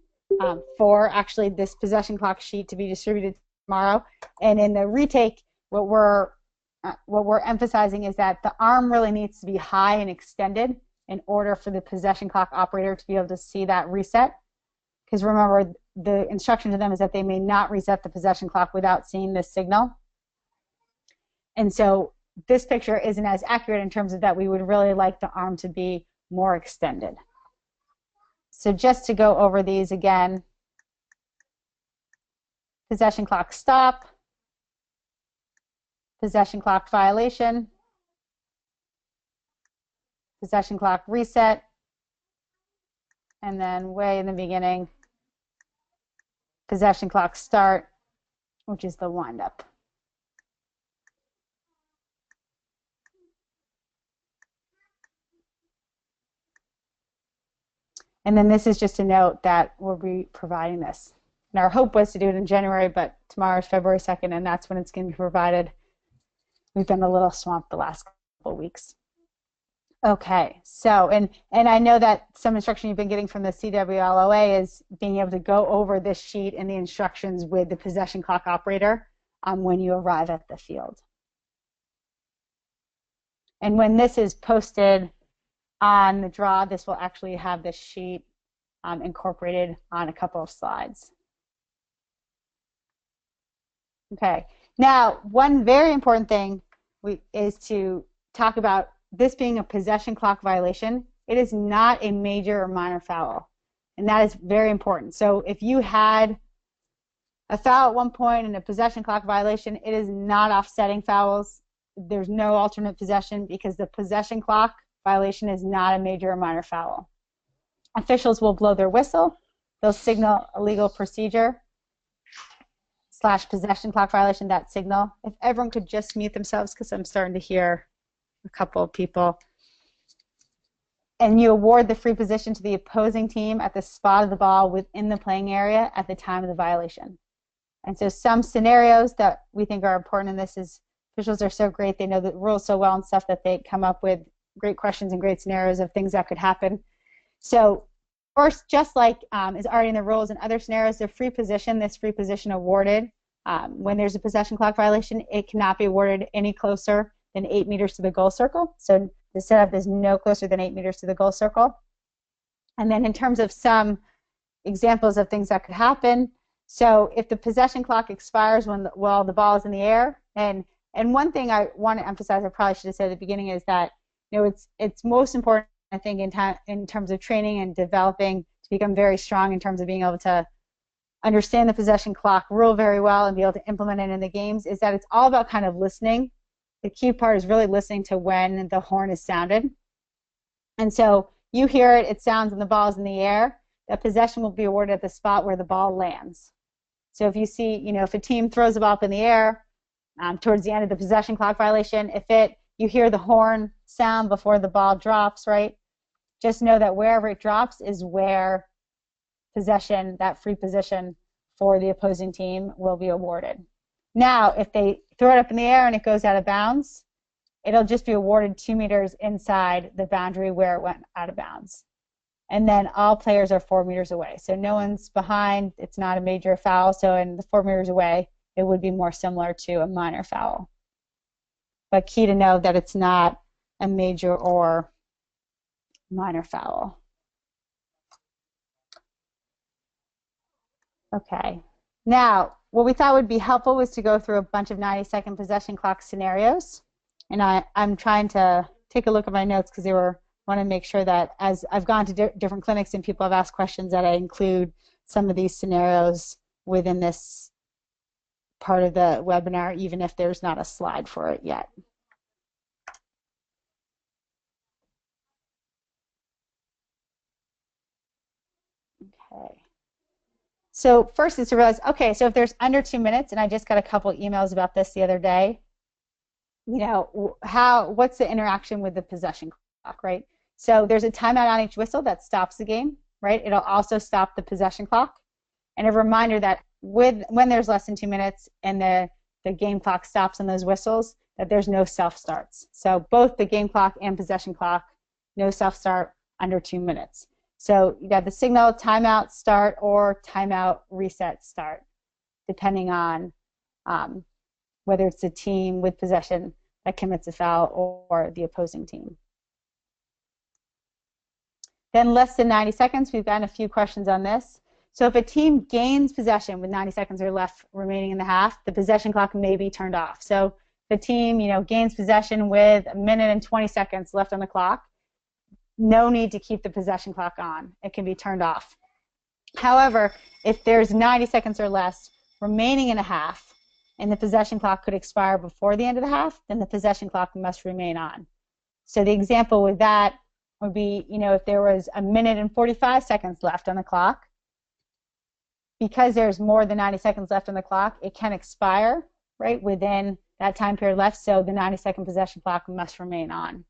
for actually this possession clock sheet to be distributed tomorrow. And in the retake, what we're emphasizing is that the arm really needs to be high and extended in order for the possession clock operator to be able to see that reset. Because remember, the instruction to them is that they may not reset the possession clock without seeing this signal. And so this picture isn't as accurate in terms of that we would really like the arm to be more extended. So just to go over these again, possession clock stop, possession clock violation, possession clock reset, and then way in the beginning, possession clock start, which is the windup. And then this is just a note that we'll be providing this. And our hope was to do it in January, but tomorrow is February 2nd, and that's when it's going to be provided. We've been a little swamped the last couple of weeks. Okay, so, and I know that some instruction you've been getting from the CWLOA is being able to go over this sheet and the instructions with the possession clock operator when you arrive at the field. And when this is posted on the draw, this will actually have this sheet incorporated on a couple of slides. Okay, now one very important thing is to talk about this being a possession clock violation. It is not a major or minor foul, and that is very important. So if you had a foul at one point and a possession clock violation, it is not offsetting fouls. There's no alternate possession because the possession clock violation is not a major or minor foul. Officials will blow their whistle. They'll signal illegal procedure / possession clock violation, that signal. If everyone could just mute themselves because I'm starting to hear a couple of people. And you award the free position to the opposing team at the spot of the ball within the playing area at the time of the violation. And so some scenarios that we think are important in this is officials are so great, they know the rules so well and stuff that they come up with great questions and great scenarios of things that could happen. So first, just like is already in the rules and other scenarios, the free position, this free position awarded when there's a possession clock violation, it cannot be awarded any closer than 8 meters to the goal circle. So the setup is no closer than 8 meters to the goal circle. And then in terms of some examples of things that could happen, so if the possession clock expires while the ball is in the air, and one thing I want to emphasize, I probably should have said at the beginning, is that it's most important, I think, in terms of training and developing to become very strong in terms of being able to understand the possession clock rule very well and be able to implement it in the games, is that it's all about kind of listening. The key part is really listening to when the horn is sounded. And so you hear it, it sounds, and the ball is in the air. That possession will be awarded at the spot where the ball lands. So if you see, if a team throws the ball up in the air towards the end of the possession clock violation, you hear the horn sound before the ball drops, right? Just know that wherever it drops is where possession, that free position for the opposing team, will be awarded. Now, if they throw it up in the air and it goes out of bounds, it'll just be awarded 2 meters inside the boundary where it went out of bounds. And then all players are 4 meters away. So no one's behind, it's not a major foul, so in the 4 meters away, it would be more similar to a minor foul. But key to know that it's not a major or minor foul. Okay. Now, what we thought would be helpful was to go through a bunch of 90-second possession clock scenarios. And I'm trying to take a look at my notes because want to make sure that as I've gone to different clinics and people have asked questions, that I include some of these scenarios within this part of the webinar, even if there's not a slide for it yet. Okay. So first is to realize, okay, so if there's under 2 minutes, and I just got a couple emails about this the other day, what's the interaction with the possession clock, right? So there's a timeout on each whistle that stops the game, right? It'll also stop the possession clock. And a reminder that when there's less than 2 minutes and the game clock stops on those whistles, that there's no self-starts. So both the game clock and possession clock, no self-start under 2 minutes. So you got the signal timeout start or timeout reset start, depending on whether it's a team with possession that commits a foul or the opposing team. Then less than 90 seconds, we've gotten a few questions on this. So if a team gains possession with 90 seconds or left remaining in the half, the possession clock may be turned off. So the team, gains possession with 1 minute and 20 seconds left on the clock, no need to keep the possession clock on. It can be turned off. However, if there's 90 seconds or less remaining in a half and the possession clock could expire before the end of the half, then the possession clock must remain on. So the example with that would be, if there was 1 minute and 45 seconds left on the clock, because there's more than 90 seconds left on the clock, it can expire, right, within that time period left, so the 90-second possession clock must remain on.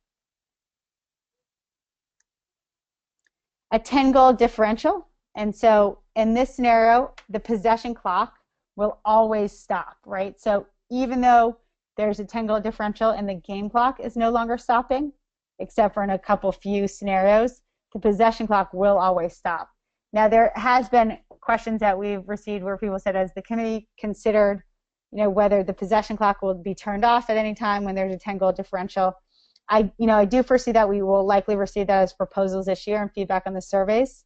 A 10-goal differential, and so in this scenario, the possession clock will always stop, right? So even though there's a 10-goal differential and the game clock is no longer stopping, except for in a couple few scenarios, the possession clock will always stop. Now, there has been questions that we've received where people said, has the committee considered, whether the possession clock will be turned off at any time when there's a 10-goal differential? I do foresee that we will likely receive that as proposals this year and feedback on the surveys.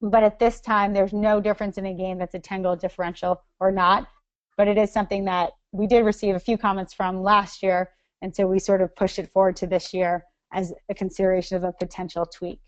But at this time, there's no difference in a game that's a 10-goal differential or not. But it is something that we did receive a few comments from last year, and so we sort of pushed it forward to this year as a consideration of a potential tweak.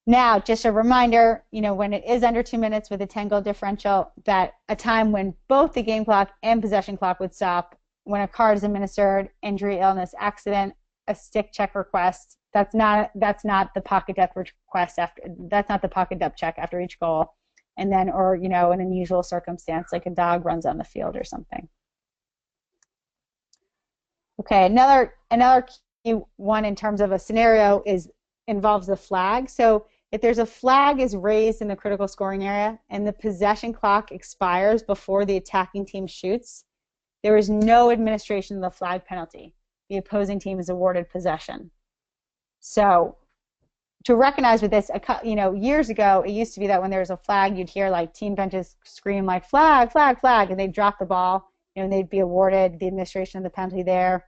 Now, just a reminder, when it is under 2 minutes with a 10-goal differential, that a time when both the game clock and possession clock would stop when a card is administered, injury, illness, accident, a stick check request. That's not the pocket depth request after. That's not the pocket depth check after each goal, and then or an unusual circumstance like a dog runs on the field or something. Okay, another key one in terms of a scenario involves the flag. So if there's a flag is raised in the critical scoring area and the possession clock expires before the attacking team shoots, there is no administration of the flag penalty. The opposing team is awarded possession. So to recognize with this, years ago, it used to be that when there was a flag, you'd hear like team benches scream like flag, flag, flag, and they'd drop the ball, and they'd be awarded the administration of the penalty there,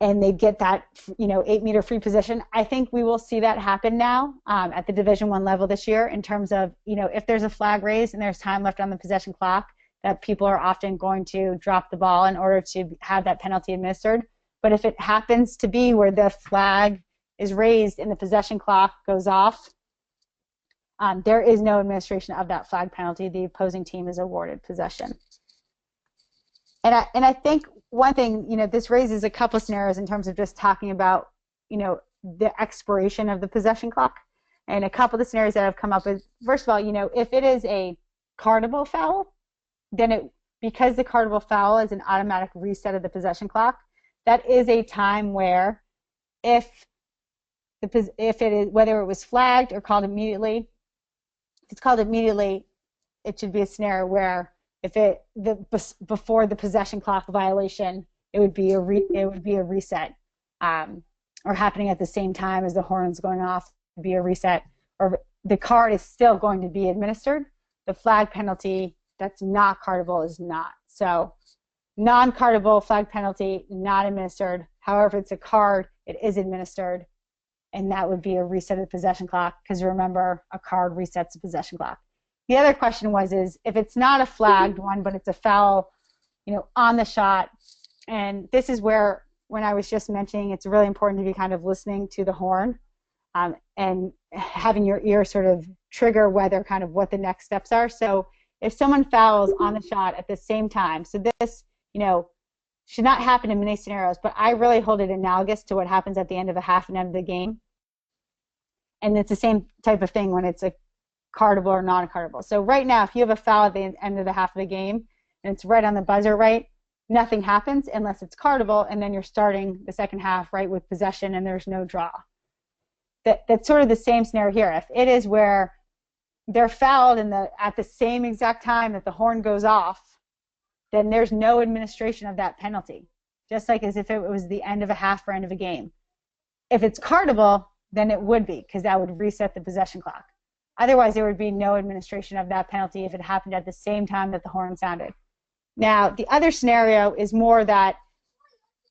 and they'd get that 8-meter free position. I think we will see that happen now at the Division I level this year in terms of, if there's a flag raised and there's time left on the possession clock, that people are often going to drop the ball in order to have that penalty administered. But if it happens to be where the flag is raised and the possession clock goes off, there is no administration of that flag penalty. The opposing team is awarded possession. And I think one thing, this raises a couple scenarios in terms of just talking about, the expiration of the possession clock. And a couple of the scenarios that have come up is, first of all, if it is a cardable foul, then because the cardable foul is an automatic reset of the possession clock, that is a time where if it is, whether it was flagged or called immediately, if it's called immediately, it should be a scenario where before the possession clock violation, it would be a reset, or happening at the same time as the horn's going off, it would be a reset, or the card is still going to be administered. The flag penalty that's not cardable is not. So non-cardable flag penalty, not administered. However, if it's a card, it is administered, and that would be a reset of the possession clock, because remember, a card resets the possession clock. The other question is if it's not a flagged one, but it's a foul, on the shot, and this is where, when I was just mentioning, it's really important to be kind of listening to the horn, and having your ear sort of trigger what the next steps are. So if someone fouls on the shot at the same time, so this, should not happen in many scenarios, but I really hold it analogous to what happens at the end of a half and end of the game. And it's the same type of thing when it's a cardable or non-cardable. So right now, if you have a foul at the end of the half of the game, and it's right on the buzzer, right, nothing happens unless it's cardable, and then you're starting the second half, right, with possession, and there's no draw. That's sort of the same scenario here. If it is where they're fouled at the same exact time that the horn goes off, then there's no administration of that penalty, just like as if it was the end of a half or end of a game. If it's cardable, then it would be, because that would reset the possession clock. Otherwise, there would be no administration of that penalty if it happened at the same time that the horn sounded. Now, the other scenario is more that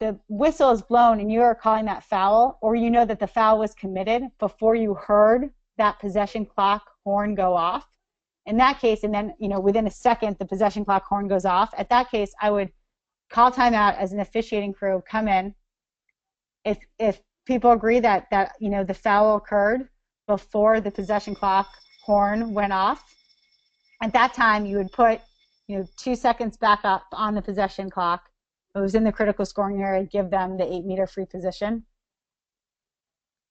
the whistle is blown and you are calling that foul, or you know that the foul was committed before you heard that possession clock horn go off. In that case, and then within a second the possession clock horn goes off, at that case I would call timeout as an officiating crew, come in. If people agree that the foul occurred before the possession clock horn went off, at that time you would put 2 seconds back up on the possession clock. It was in the critical scoring area, give them the 8-meter free position.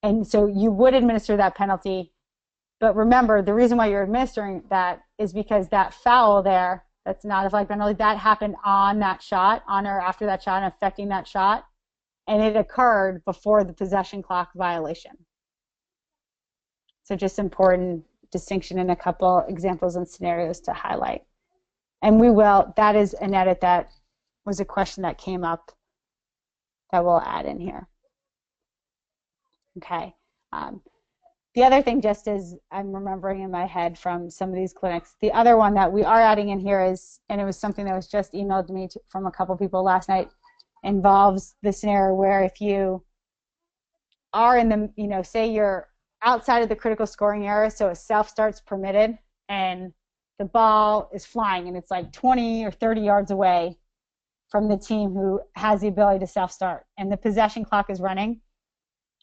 And so you would administer that penalty. But remember, the reason why you're administering that is because that foul there, that's not a flag penalty, that happened on that shot, on or after that shot, and affecting that shot. And it occurred before the possession clock violation. So just important distinction in a couple examples and scenarios to highlight. And that is an edit that was a question that came up that we'll add in here. Okay. The other thing, just as I'm remembering in my head from some of these clinics, the other one that we are adding in here is, and it was something that was just emailed to me from a couple people last night, involves the scenario where if you are in the, say you're outside of the critical scoring area, so a self-start's permitted, and the ball is flying and it's like 20 or 30 yards away from the team who has the ability to self-start, and the possession clock is running,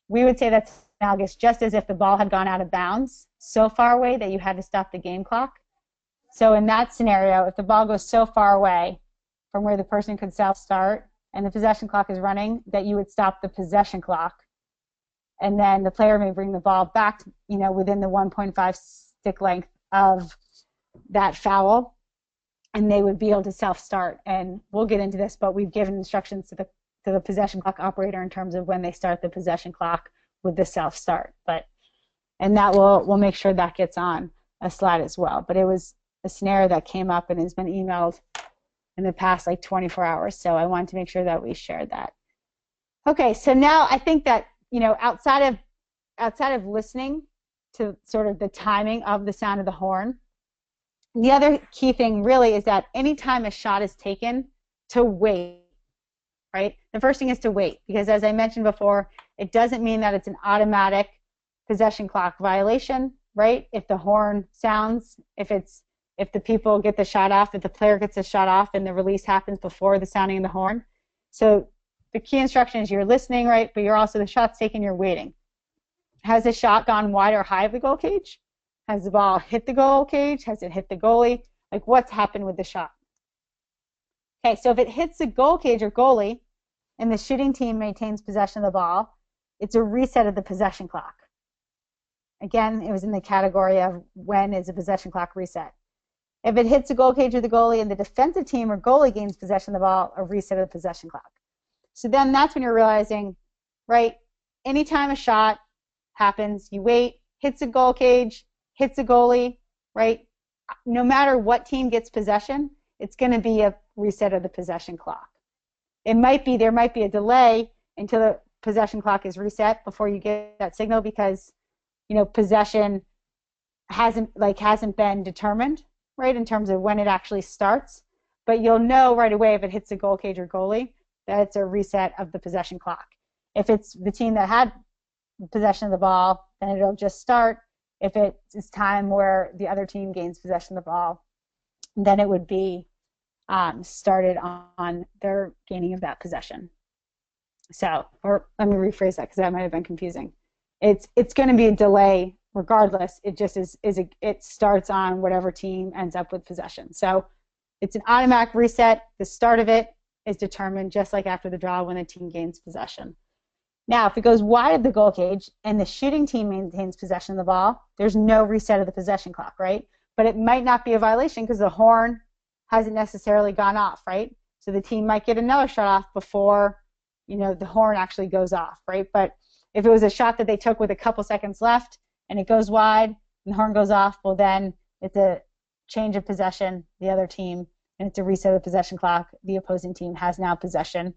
we would say that's analogous, just as if the ball had gone out of bounds so far away that you had to stop the game clock. So in that scenario, if the ball goes so far away from where the person could self-start and the possession clock is running, that you would stop the possession clock, and then the player may bring the ball back, within the 1.5 stick length of that foul, and they would be able to self-start. And we'll get into this, but we've given instructions to the possession clock operator in terms of when they start the possession clock with the self-start. And that we'll make sure that gets on a slide as well. But it was a scenario that came up and has been emailed in the past 24 hours, so I wanted to make sure that we shared that. Okay, so now I think that outside of listening to sort of the timing of the sound of the horn, the other key thing really is that anytime a shot is taken, to wait, right? The first thing is to wait, because as I mentioned before, it doesn't mean that it's an automatic possession clock violation, right? If the horn sounds, if the people get the shot off, if the player gets the shot off and the release happens before the sounding of the horn. So the key instruction is you're listening, right? But you're also, the shot's taken, you're waiting. Has the shot gone wide or high of the goal cage? Has the ball hit the goal cage? Has it hit the goalie? Like, what's happened with the shot? Okay, so if it hits the goal cage or goalie and the shooting team maintains possession of the ball, it's a reset of the possession clock. Again, it was in the category of when is a possession clock reset. If it hits the goal cage or the goalie and the defensive team or goalie gains possession of the ball, a reset of the possession clock. So then that's when you're realizing, right, anytime a shot happens, you wait, hits the goal cage, hits the goalie, right? No matter what team gets possession, it's going to be a reset of the possession clock. There might be a delay until the possession clock is reset before you get that signal, because possession hasn't been determined, right, in terms of when it actually starts. But you'll know right away if it hits the goal cage or goalie that it's a reset of the possession clock. If it's the team that had possession of the ball, then it'll just start. If it's time where the other team gains possession of the ball, then it would be started on their gaining of that possession. So, or let me rephrase that because that might have been confusing. It's going to be a delay regardless. It just it starts on whatever team ends up with possession. So it's an automatic reset. The start of it is determined just like after the draw when the team gains possession. Now, if it goes wide of the goal cage and the shooting team maintains possession of the ball, there's no reset of the possession clock, right? But it might not be a violation because the horn hasn't necessarily gone off, right? So the team might get another shot off before, the horn actually goes off, right? But if it was a shot that they took with a couple seconds left and it goes wide and the horn goes off, well then it's a change of possession. The other team and it's a reset of the possession clock. The opposing team has now possession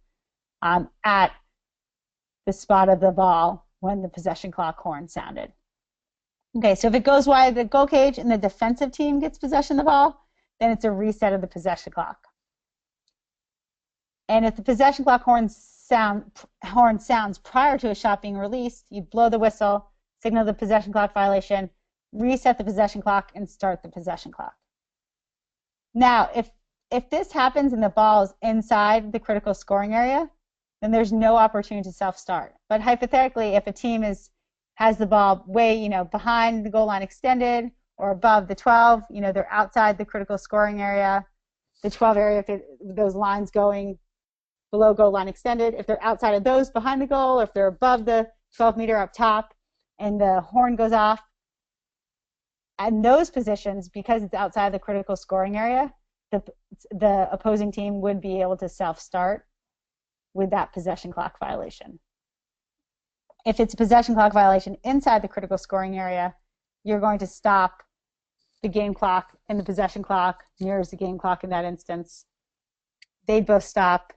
at the spot of the ball when the possession clock horn sounded. Okay, so if it goes wide of the goal cage and the defensive team gets possession of the ball, then it's a reset of the possession clock. And if the possession clock horn sounds prior to a shot being released, you blow the whistle, signal the possession clock violation, reset the possession clock, and start the possession clock. Now, if this happens and the ball is inside the critical scoring area, then there's no opportunity to self-start. But hypothetically, if a team has the ball way, behind the goal line extended or above the 12, they're outside the critical scoring area, the 12 area, if those lines going below goal line extended, if they're outside of those behind the goal, or if they're above the 12 meter up top and the horn goes off, in those positions, because it's outside the critical scoring area, the opposing team would be able to self-start with that possession clock violation. If it's a possession clock violation inside the critical scoring area, you're going to stop the game clock, and the possession clock mirrors the game clock in that instance. They'd both stop,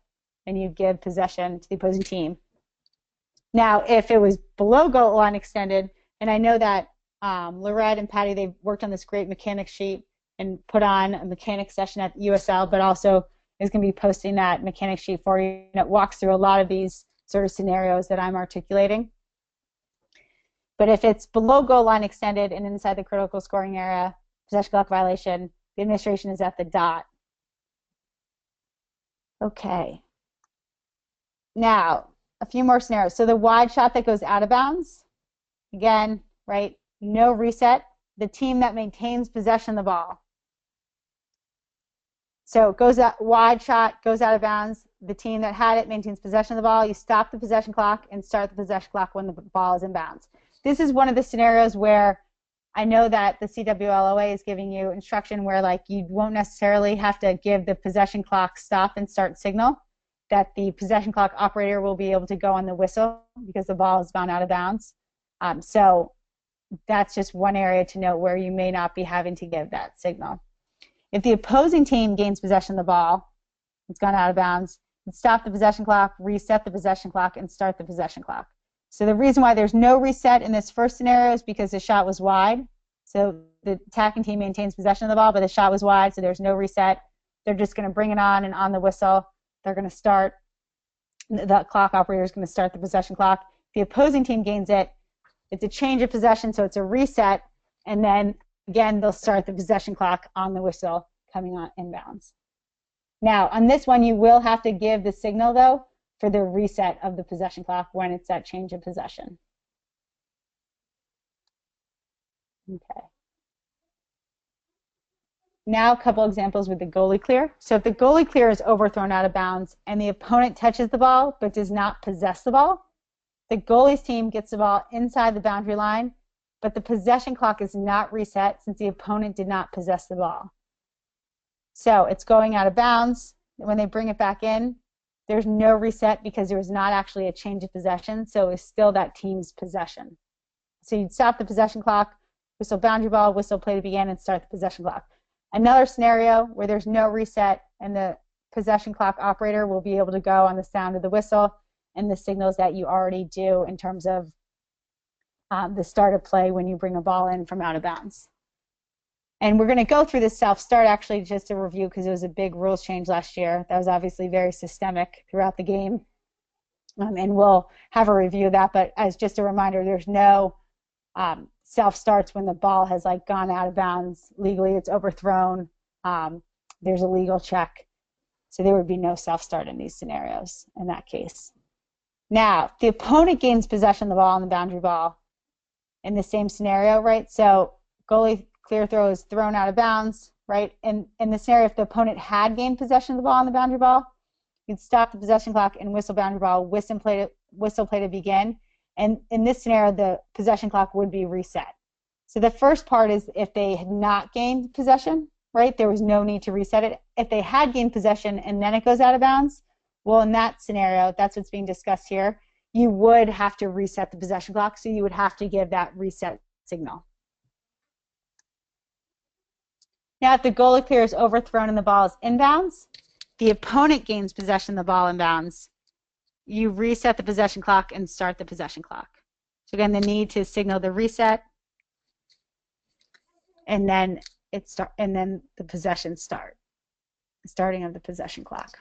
and you give possession to the opposing team. Now, if it was below goal line extended, and I know that Lorette and Patty, they've worked on this great mechanics sheet and put on a mechanics session at USL, but also is going to be posting that mechanics sheet for you. And it walks through a lot of these sort of scenarios that I'm articulating. But if it's below goal line extended and inside the critical scoring area, possession clock violation, the administration is at the dot. Okay. Now, a few more scenarios. So the wide shot that goes out of bounds, again, right, no reset. The team that maintains possession of the ball. So it goes out, wide shot, goes out of bounds. The team that had it maintains possession of the ball. You stop the possession clock and start the possession clock when the ball is in bounds. This is one of the scenarios where I know that the CWLOA is giving you instruction where you won't necessarily have to give the possession clock stop and start signal, that the possession clock operator will be able to go on the whistle because the ball is bound out of bounds. So that's just one area to note where you may not be having to give that signal. If the opposing team gains possession of the ball, it's gone out of bounds, stop the possession clock, reset the possession clock, and start the possession clock. So the reason why there's no reset in this first scenario is because the shot was wide. So the attacking team maintains possession of the ball, but the shot was wide, so there's no reset. They're just going to bring it on, and on the whistle, they're going to start. The clock operator is going to start the possession clock. If the opposing team gains it, it's a change of possession, so it's a reset, and then again they'll start the possession clock on the whistle coming on inbounds. Now on this one you will have to give the signal though for the reset of the possession clock when it's that change of possession. Okay. Now a couple examples with the goalie clear. So if the goalie clear is overthrown out of bounds and the opponent touches the ball but does not possess the ball, the goalie's team gets the ball inside the boundary line, but the possession clock is not reset since the opponent did not possess the ball. So it's going out of bounds. When they bring it back in, there's no reset because there was not actually a change of possession, so it's still that team's possession. So you'd stop the possession clock, whistle boundary ball, whistle play to begin, and start the possession clock. Another scenario where there's no reset and the possession clock operator will be able to go on the sound of the whistle and the signals that you already do in terms of the start of play when you bring a ball in from out of bounds. And we're going to go through this self-start actually just to review because it was a big rules change last year. That was obviously very systemic throughout the game. And we'll have a review of that, but as just a reminder, there's no self-starts when the ball has gone out of bounds legally. It's overthrown. There's a legal check. So there would be no self-start in these scenarios in that case. Now, if the opponent gains possession of the ball on the boundary ball in the same scenario, right? So goalie clear throw is thrown out of bounds, right? And in the scenario, if the opponent had gained possession of the ball on the boundary ball, you'd stop the possession clock and whistle boundary ball, whistle play to begin. And in this scenario, the possession clock would be reset. So the first part is if they had not gained possession, right? There was no need to reset it. If they had gained possession and then it goes out of bounds, well, in that scenario, that's what's being discussed here, you would have to reset the possession clock, so you would have to give that reset signal. Now, if the goalie player is overthrown and the ball is inbounds, the opponent gains possession of the ball inbounds. You reset the possession clock and start the possession clock. So again, the need to signal the reset, and then the possession starting of the possession clock.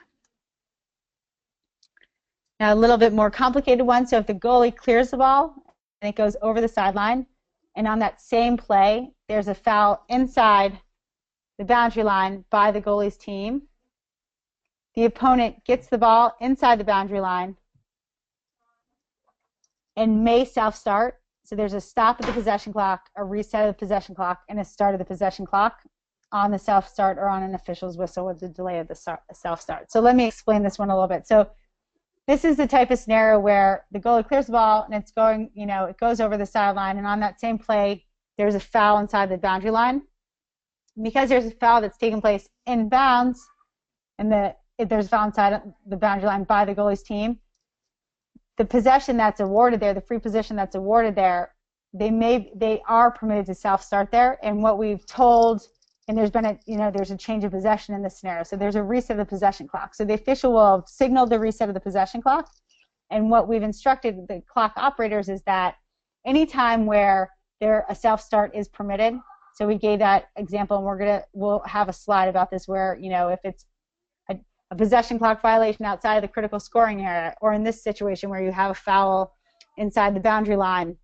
Now, a little bit more complicated one. So if the goalie clears the ball and it goes over the sideline, and on that same play, there's a foul inside the boundary line by the goalie's team, the opponent gets the ball inside the boundary line and may self-start. So there's a stop of the possession clock, a reset of the possession clock, and a start of the possession clock on the self-start or on an official's whistle with the delay of the self-start. So let me explain this one a little bit. So this is the type of scenario where the goalie clears the ball and it's going, it goes over the sideline, and on that same play, there's a foul inside the boundary line. Because there's a foul that's taking place in bounds, and there's a foul inside the boundary line by the goalie's team, the possession that's awarded there, the free position that's awarded there, they are permitted to self-start there. And what we've told, and there's been there's a change of possession in this scenario, so there's a reset of the possession clock. So the official will signal the reset of the possession clock, and what we've instructed the clock operators is that any time where a self-start is permitted. So we gave that example, and we'll have a slide about this where if it's a possession clock violation outside of the critical scoring area, or in this situation where you have a foul inside the boundary line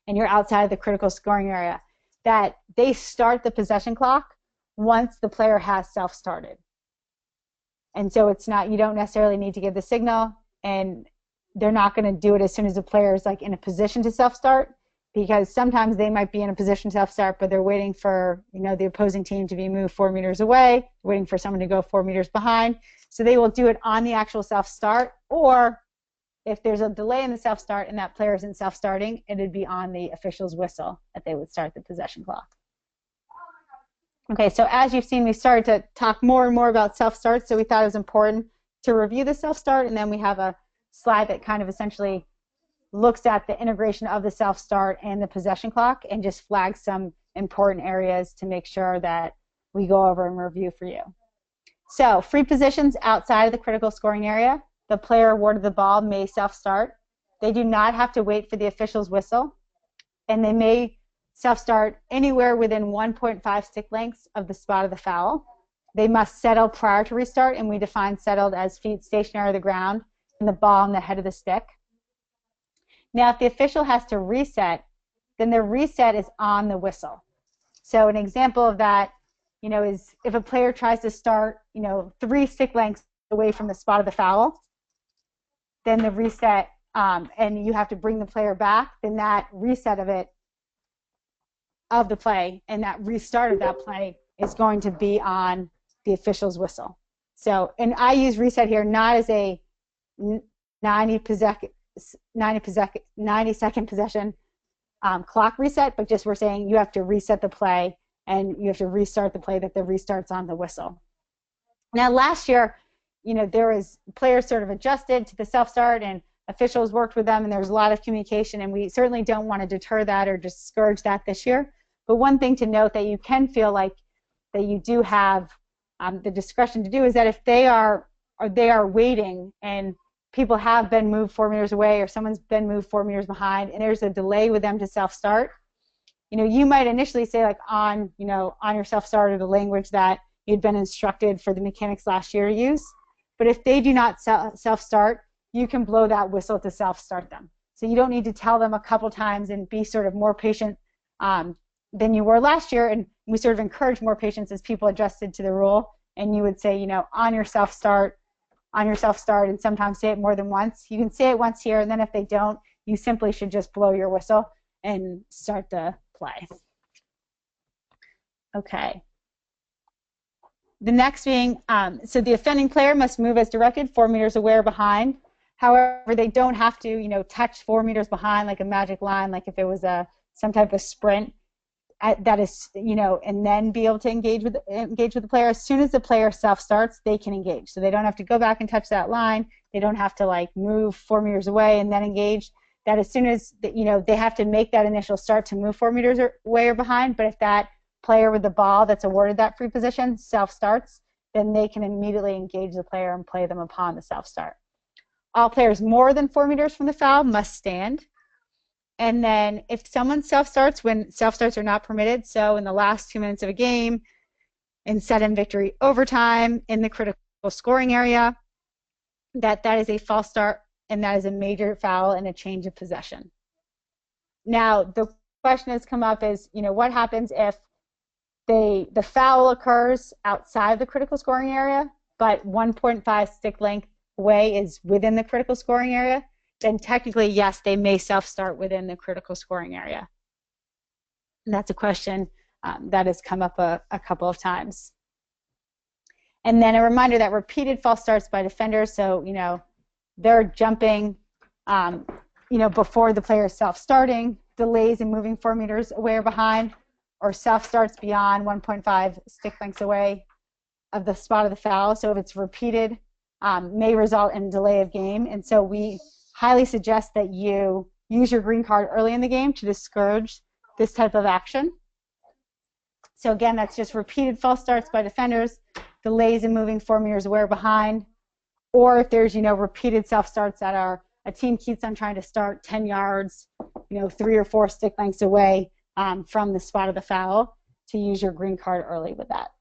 and you're outside of the critical scoring area, that they start the possession clock once the player has self-started. And so you don't necessarily need to give the signal, and they're not going to do it as soon as the player is in a position to self-start, because sometimes they might be in a position to self-start, but they're waiting for the opposing team to be moved 4 meters away, waiting for someone to go 4 meters behind. So they will do it on the actual self-start, or if there's a delay in the self-start and that player isn't self-starting, it would be on the official's whistle that they would start the possession clock. Okay, so as you've seen, we started to talk more and more about self-start, so we thought it was important to review the self-start, and then we have a slide that kind of essentially looks at the integration of the self-start and the possession clock and just flags some important areas to make sure that we go over and review for you. So free positions outside of the critical scoring area, the player awarded the ball may self-start. They do not have to wait for the official's whistle, and they may self-start anywhere within 1.5 stick lengths of the spot of the foul. They must settle prior to restart, and we define settled as feet stationary to the ground and the ball on the head of the stick. Now, if the official has to reset, then the reset is on the whistle. So an example of that, is if a player tries to start, 3 stick lengths away from the spot of the foul, then the reset, and you have to bring the player back, then that reset of the play and that restart of that play is going to be on the official's whistle. So, and I use reset here not as a 90-second possession clock reset, but just we're saying you have to reset the play and you have to restart the play, that the restart's on the whistle. Now, last year, there was players sort of adjusted to the self-start, and officials worked with them, and there was a lot of communication, and we certainly don't want to deter that or discourage that this year. But one thing to note that you can feel like that you do have the discretion to do is that if they are waiting and people have been moved 4 meters away, or someone's been moved 4 meters behind, and there's a delay with them to self-start, you might initially say on your self-start, or the language that you'd been instructed for the mechanics last year to use. But if they do not self-start, you can blow that whistle to self-start them. So you don't need to tell them a couple times and be sort of more patient than you were last year. And we sort of encourage more patience as people adjusted to the rule. And you would say, on your self-start, and sometimes say it more than once. You can say it once here, and then if they don't, you simply should just blow your whistle and start the play. Okay. The next being, so the offending player must move as directed 4 meters away or behind. However, they don't have to, touch 4 meters behind like a magic line, like if it was some type of sprint. That is, and then be able to engage with the player. As soon as the player self-starts, they can engage. So they don't have to go back and touch that line. They don't have to move 4 meters away and then engage. That as soon as they have to make that initial start to move 4 meters away or behind. But if that player with the ball that's awarded that free position self-starts, then they can immediately engage the player and play them upon the self-start. All players more than 4 meters from the foul must stand. And then if someone self-starts when self-starts are not permitted, so in the last 2 minutes of a game, in set and victory overtime, in the critical scoring area, that is a false start, and that is a major foul and a change of possession. Now, the question has come up is, what happens if the foul occurs outside the critical scoring area, but 1.5 stick length away is within the critical scoring area? Then technically, yes, they may self-start within the critical scoring area. And that's a question that has come up a couple of times. And then a reminder that repeated false starts by defenders, so they're jumping before the player is self-starting, delays in moving 4 meters away or behind, or self-starts beyond 1.5 stick lengths away of the spot of the foul. So if it's repeated, may result in delay of game. And so we highly suggest that you use your green card early in the game to discourage this type of action. So again, that's just repeated false starts by defenders, delays in moving 4 meters away or behind, or if there's repeated self-starts that are a team keeps on trying to start 10 yards, 3 or 4 stick lengths away from the spot of the foul, to use your green card early with that.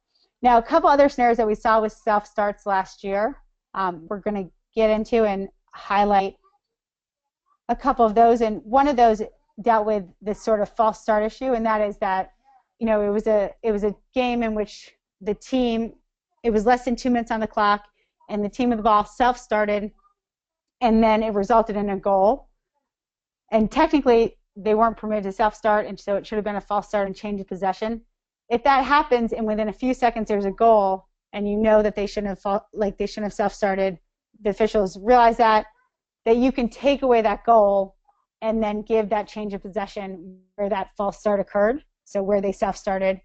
Now, a couple other scenarios that we saw with self-starts last year, we're going to get into and highlight a couple of those, and one of those dealt with this sort of false start issue, and that is that it was a game in which the team, it was less than 2 minutes on the clock, and the team with the ball self-started, and then it resulted in a goal. And technically, they weren't permitted to self-start, and so it should have been a false start and change of possession. If that happens, and within a few seconds there's a goal, and that they shouldn't have self-started, the officials realize that you can take away that goal and then give that change of possession where that false start occurred, so where they self-started,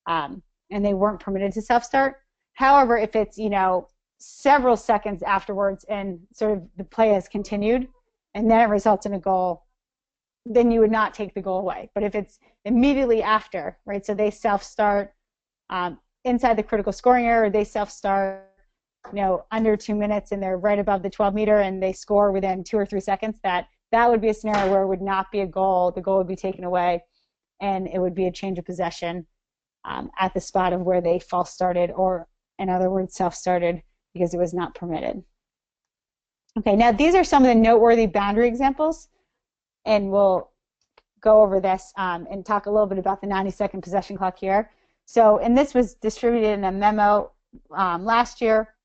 and they weren't permitted to self-start. However, if it's several seconds afterwards and sort of the play has continued and then it results in a goal, then you would not take the goal away. But if it's immediately after, right, so they self-start inside the critical scoring area, or they self-start under 2 minutes and they're right above the 12-meter and they score within 2 or 3 seconds, that would be a scenario where it would not be a goal. The goal would be taken away, and it would be a change of possession at the spot of where they false started, or in other words, self-started, because it was not permitted. Okay, now these are some of the noteworthy boundary examples, and we'll go over this and talk a little bit about the 90-second possession clock here. So, and this was distributed in a memo last year.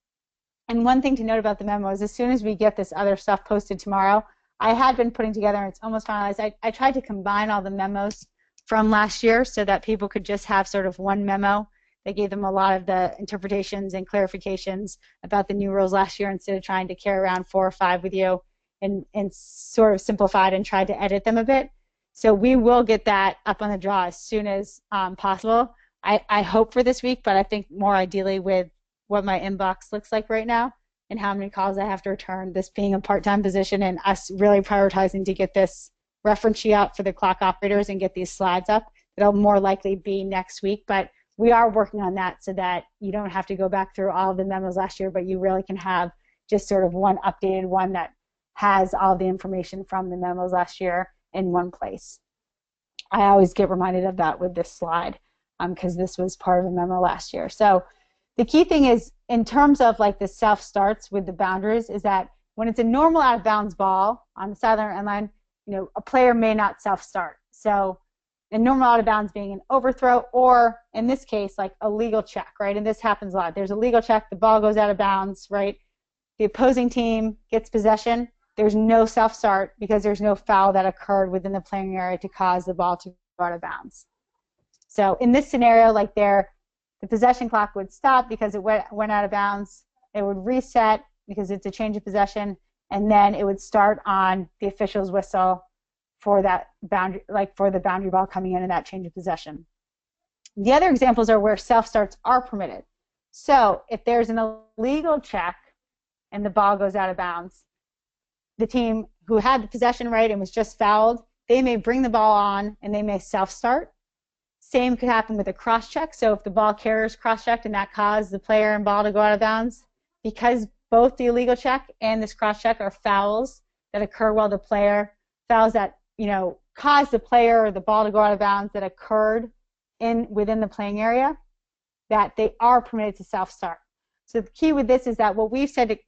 And one thing to note about the memo is as soon as we get this other stuff posted tomorrow, I had been putting together, and it's almost finalized, I tried to combine all the memos from last year so that people could just have sort of one memo. They gave them a lot of the interpretations and clarifications about the new rules last year, instead of trying to carry around 4 or 5 with you, and sort of simplified and tried to edit them a bit. So we will get that up on the draw as soon as possible. I hope for this week, but I think more ideally with what my inbox looks like right now and how many calls I have to return, this being a part-time position and us really prioritizing to get this reference sheet out for the clock operators and get these slides up. It'll more likely be next week, but we are working on that so that you don't have to go back through all of the memos last year, but you really can have just sort of one updated one that has all the information from the memos last year in one place. I always get reminded of that with this slide because this was part of a memo last year. So the key thing is, in terms of like the self-starts with the boundaries, is that when it's a normal out-of-bounds ball on the sideline or end line, a player may not self-start. So a normal out-of-bounds being an overthrow, or in this case, like a legal check, right? And this happens a lot. There's a legal check, the ball goes out of bounds, right? The opposing team gets possession. There's no self-start because there's no foul that occurred within the playing area to cause the ball to go out of bounds. So in this scenario, like there, the possession clock would stop because it went out of bounds. It would reset because it's a change of possession, and then it would start on the official's whistle for that boundary, like for the boundary ball coming in and that change of possession. The other examples are where self-starts are permitted. So if there's an illegal check and the ball goes out of bounds, the team who had the possession right and was just fouled, they may bring the ball on and they may self-start. Same could happen with a cross-check. So if the ball carrier's cross-checked and that caused the player and ball to go out of bounds, because both the illegal check and this cross-check are fouls that occur while the player, fouls that, cause the player or the ball to go out of bounds that occurred within the playing area, that they are permitted to self-start. So the key with this is that what we've said to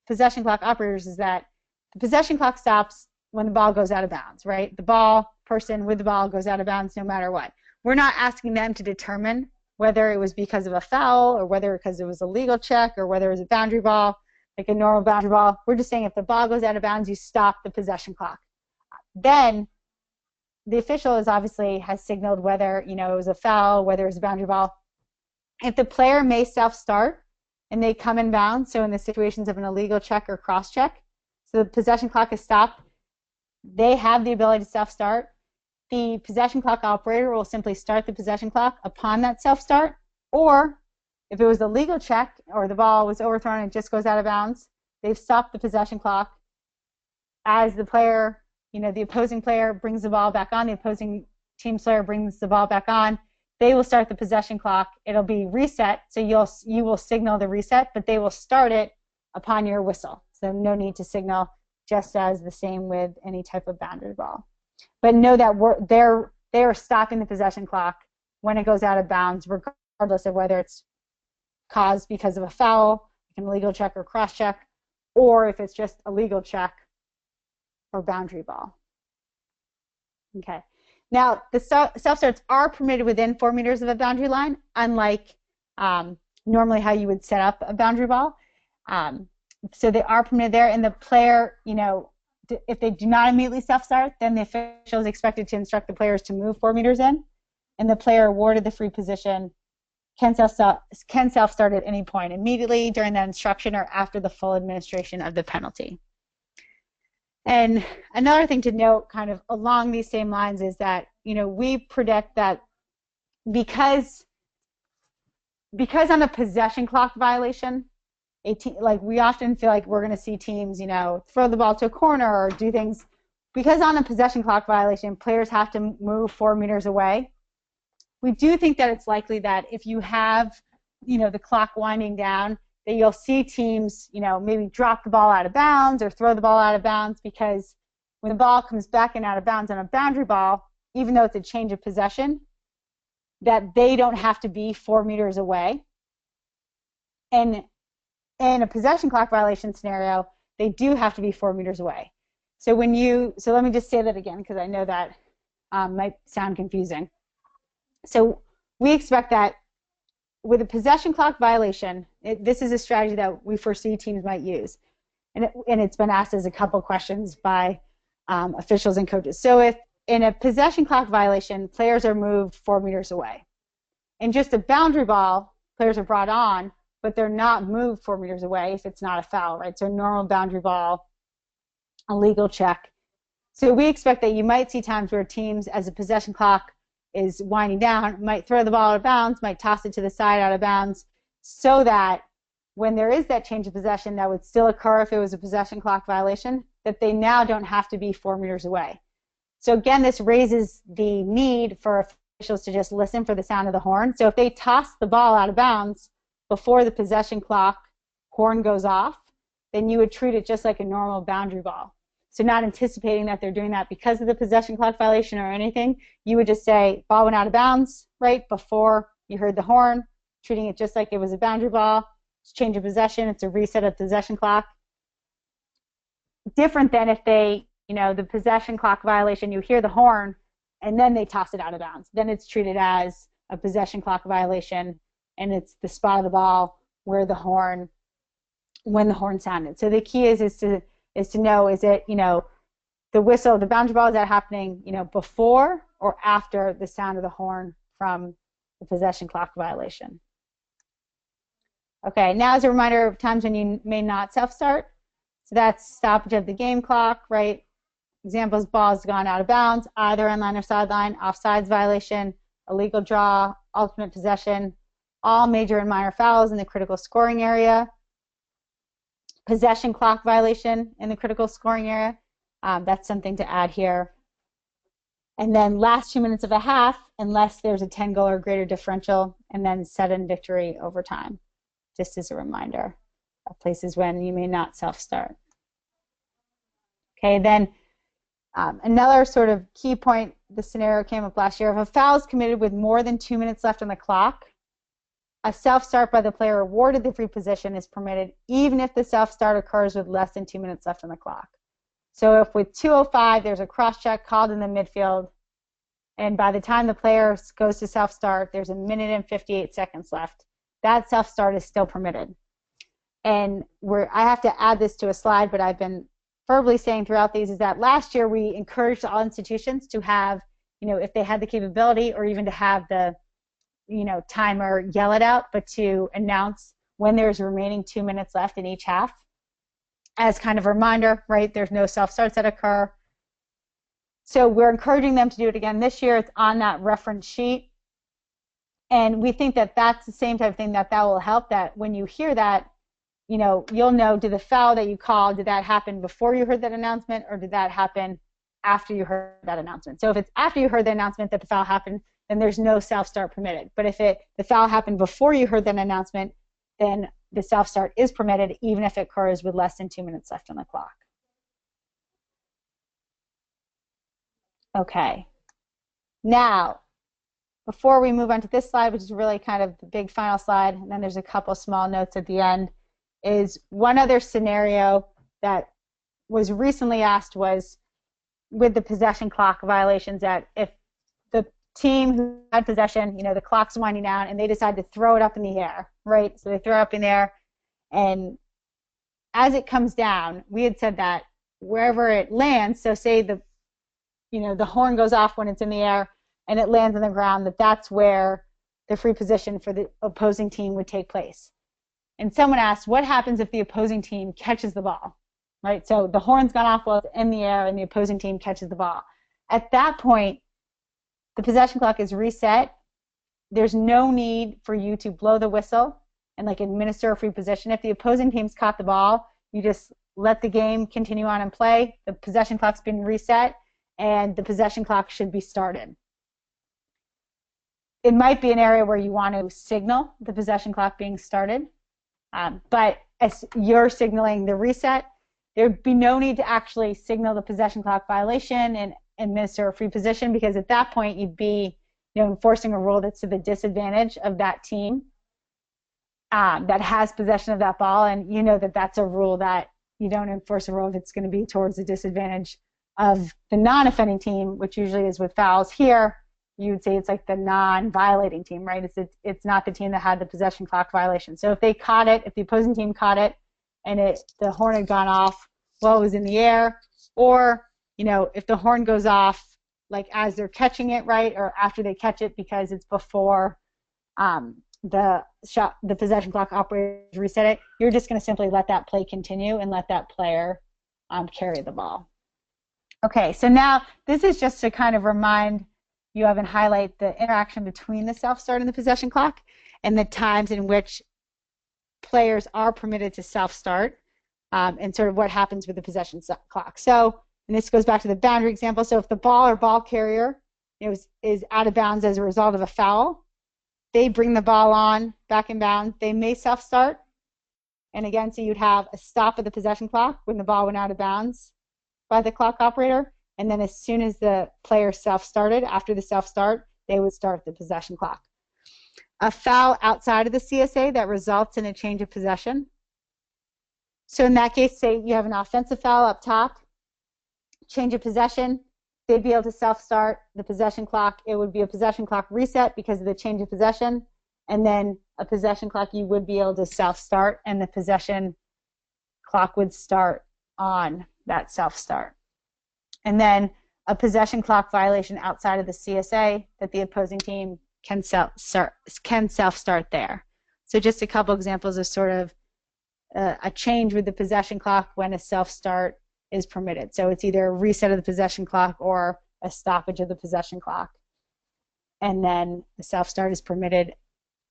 possession clock operators is that the possession clock stops when the ball goes out of bounds, right? The person with the ball goes out of bounds no matter what. We're not asking them to determine whether it was because of a foul or whether because it was a legal check or whether it was a boundary ball, like a normal boundary ball. We're just saying if the ball goes out of bounds, you stop the possession clock. Then the official has signaled whether it was a foul, whether it was a boundary ball. If the player may self-start and they come in bounds, so in the situations of an illegal check or cross-check, so the possession clock is stopped, they have the ability to self-start. The possession clock operator will simply start the possession clock upon that self-start, or if it was a legal check or the ball was overthrown and it just goes out of bounds, they've stopped the possession clock as the player, the opposing player brings the ball back on, the opposing team's player brings the ball back on, they will start the possession clock. It'll be reset, so you will signal the reset, but they will start it upon your whistle. So no need to signal, just as the same with any type of boundary ball. But know that they are stopping the possession clock when it goes out of bounds, regardless of whether it's caused because of a foul, like an illegal check or cross check, or if it's just a legal check or boundary ball. Okay. Now, the self-starts are permitted within 4 meters of a boundary line, unlike normally how you would set up a boundary ball. So they are permitted there, and the player, if they do not immediately self-start, then the official is expected to instruct the players to move 4 meters in, and the player awarded the free position can self-start at any point, immediately during that instruction or after the full administration of the penalty. And another thing to note kind of along these same lines is that, we predict that because on a possession clock violation, we often feel like we're going to see teams, throw the ball to a corner or do things. Because on a possession clock violation, players have to move 4 meters away. We do think that it's likely that if you have, the clock winding down, that you'll see teams, maybe drop the ball out of bounds or throw the ball out of bounds, because when the ball comes back and out of bounds on a boundary ball, even though it's a change of possession, that they don't have to be 4 meters away. And in a possession clock violation scenario, they do have to be 4 meters away. So let me just say that again, because I know that might sound confusing. So we expect that with a possession clock violation, this is a strategy that we foresee teams might use, and it's been asked as a couple questions by officials and coaches. So if in a possession clock violation, players are moved 4 meters away. In just a boundary ball, players are brought on, but they're not moved 4 meters away if it's not a foul, right? So a normal boundary ball, a legal check. So we expect that you might see times where teams, as a possession clock is winding down, might throw the ball out of bounds, might toss it to the side out of bounds, so that when there is that change of possession that would still occur if it was a possession clock violation, that they now don't have to be 4 meters away. So again, this raises the need for officials to just listen for the sound of the horn. So if they toss the ball out of bounds before the possession clock horn goes off, then you would treat it just like a normal boundary ball. So not anticipating that they're doing that because of the possession clock violation or anything, you would just say ball went out of bounds right before you heard the horn, treating it just like it was a boundary ball. It's change of possession. It's a reset of possession clock. Different than if they, the possession clock violation, you hear the horn and then they toss it out of bounds. Then it's treated as a possession clock violation, and it's the spot of the ball where the horn, when the horn sounded. So the key is to know, is it, the whistle, the boundary ball, is that happening, before or after the sound of the horn from the possession clock violation? Okay, now as a reminder of times when you may not self-start. So that's stoppage of the game clock, right? Examples: ball's gone out of bounds, either on line or sideline, offsides violation, illegal draw, ultimate possession, all major and minor fouls in the critical scoring area, possession clock violation in the critical scoring area. That's something to add here. And then last 2 minutes of a half, unless there's a 10-goal or greater differential, and then sudden victory overtime, just as a reminder of places when you may not self-start. Okay, then another sort of key point, the scenario came up last year. If a foul is committed with more than 2 minutes left on the clock, a self-start by the player awarded the free position is permitted, even if the self-start occurs with less than 2 minutes left on the clock. So if with 2:05 there's a cross-check called in the midfield, and by the time the player goes to self-start, there's 1 minute and 58 seconds left, that self-start is still permitted. And I have to add this to a slide, but I've been verbally saying throughout these is that last year we encouraged all institutions to have, if they had the capability or even to have the, timer yell it out, but to announce when there's remaining 2 minutes left in each half as kind of a reminder, right? There's no self-starts that occur. So we're encouraging them to do it again this year. It's on that reference sheet. And we think that that's the same type of thing that will help, that when you hear that, you'll know, did the foul that you called, did that happen before you heard that announcement, or did that happen after you heard that announcement? So if it's after you heard the announcement that the foul happened, then there's no self-start permitted. But if the foul happened before you heard that announcement, then the self-start is permitted, even if it occurs with less than 2 minutes left on the clock. Okay. Now, before we move on to this slide, which is really kind of the big final slide, and then there's a couple small notes at the end, is one other scenario that was recently asked was with the possession clock violations, that if the team who had possession, the clock's winding down and they decide to throw it up in the air, right? So they throw it up in the air, and as it comes down, we had said that wherever it lands, so say the horn goes off when it's in the air and it lands on the ground, that's where the free position for the opposing team would take place. And someone asked, what happens if the opposing team catches the ball, right? So the horn's gone off while it's in the air and the opposing team catches the ball. At that point, the possession clock is reset. There's no need for you to blow the whistle and administer a free position. If the opposing team's caught the ball, you just let the game continue on and play. The possession clock's been reset, and the possession clock should be started. It might be an area where you want to signal the possession clock being started, but as you're signaling the reset, there'd be no need to actually signal the possession clock violation and administer a free position, because at that point you'd be enforcing a rule that's to the disadvantage of that team that has possession of that ball, and that's a rule that you don't enforce a rule if it's going to be towards the disadvantage of the non-offending team, which usually is with fouls. Here, you would say it's like the non-violating team, right? It's not the team that had the possession clock violation. So if they caught it, if the opposing team caught it, and the horn had gone off while it was in the air, or if the horn goes off as they're catching it, right, or after they catch it because it's before the possession clock operators reset it, you're just going to simply let that play continue and let that player carry the ball. Okay, so now this is just to kind of remind you of and highlight the interaction between the self-start and the possession clock, and the times in which players are permitted to self-start, and sort of what happens with the possession clock. So, and this goes back to the boundary example. So if the ball or ball carrier is out of bounds as a result of a foul, they bring the ball on back in bounds, they may self-start. And again, so you'd have a stop of the possession clock when the ball went out of bounds by the clock operator, and then as soon as the player self-started, after the self-start, they would start the possession clock. A foul outside of the CSA that results in a change of possession. So in that case, say you have an offensive foul up top, change of possession, they'd be able to self-start the possession clock. It would be a possession clock reset because of the change of possession, and then a possession clock you would be able to self-start, and the possession clock would start on that self-start. And then a possession clock violation outside of the CSA that the opposing team can self-start there. So just a couple examples of sort of a change with the possession clock when a self-start is permitted. So it's either a reset of the possession clock or a stoppage of the possession clock. And then the self-start is permitted.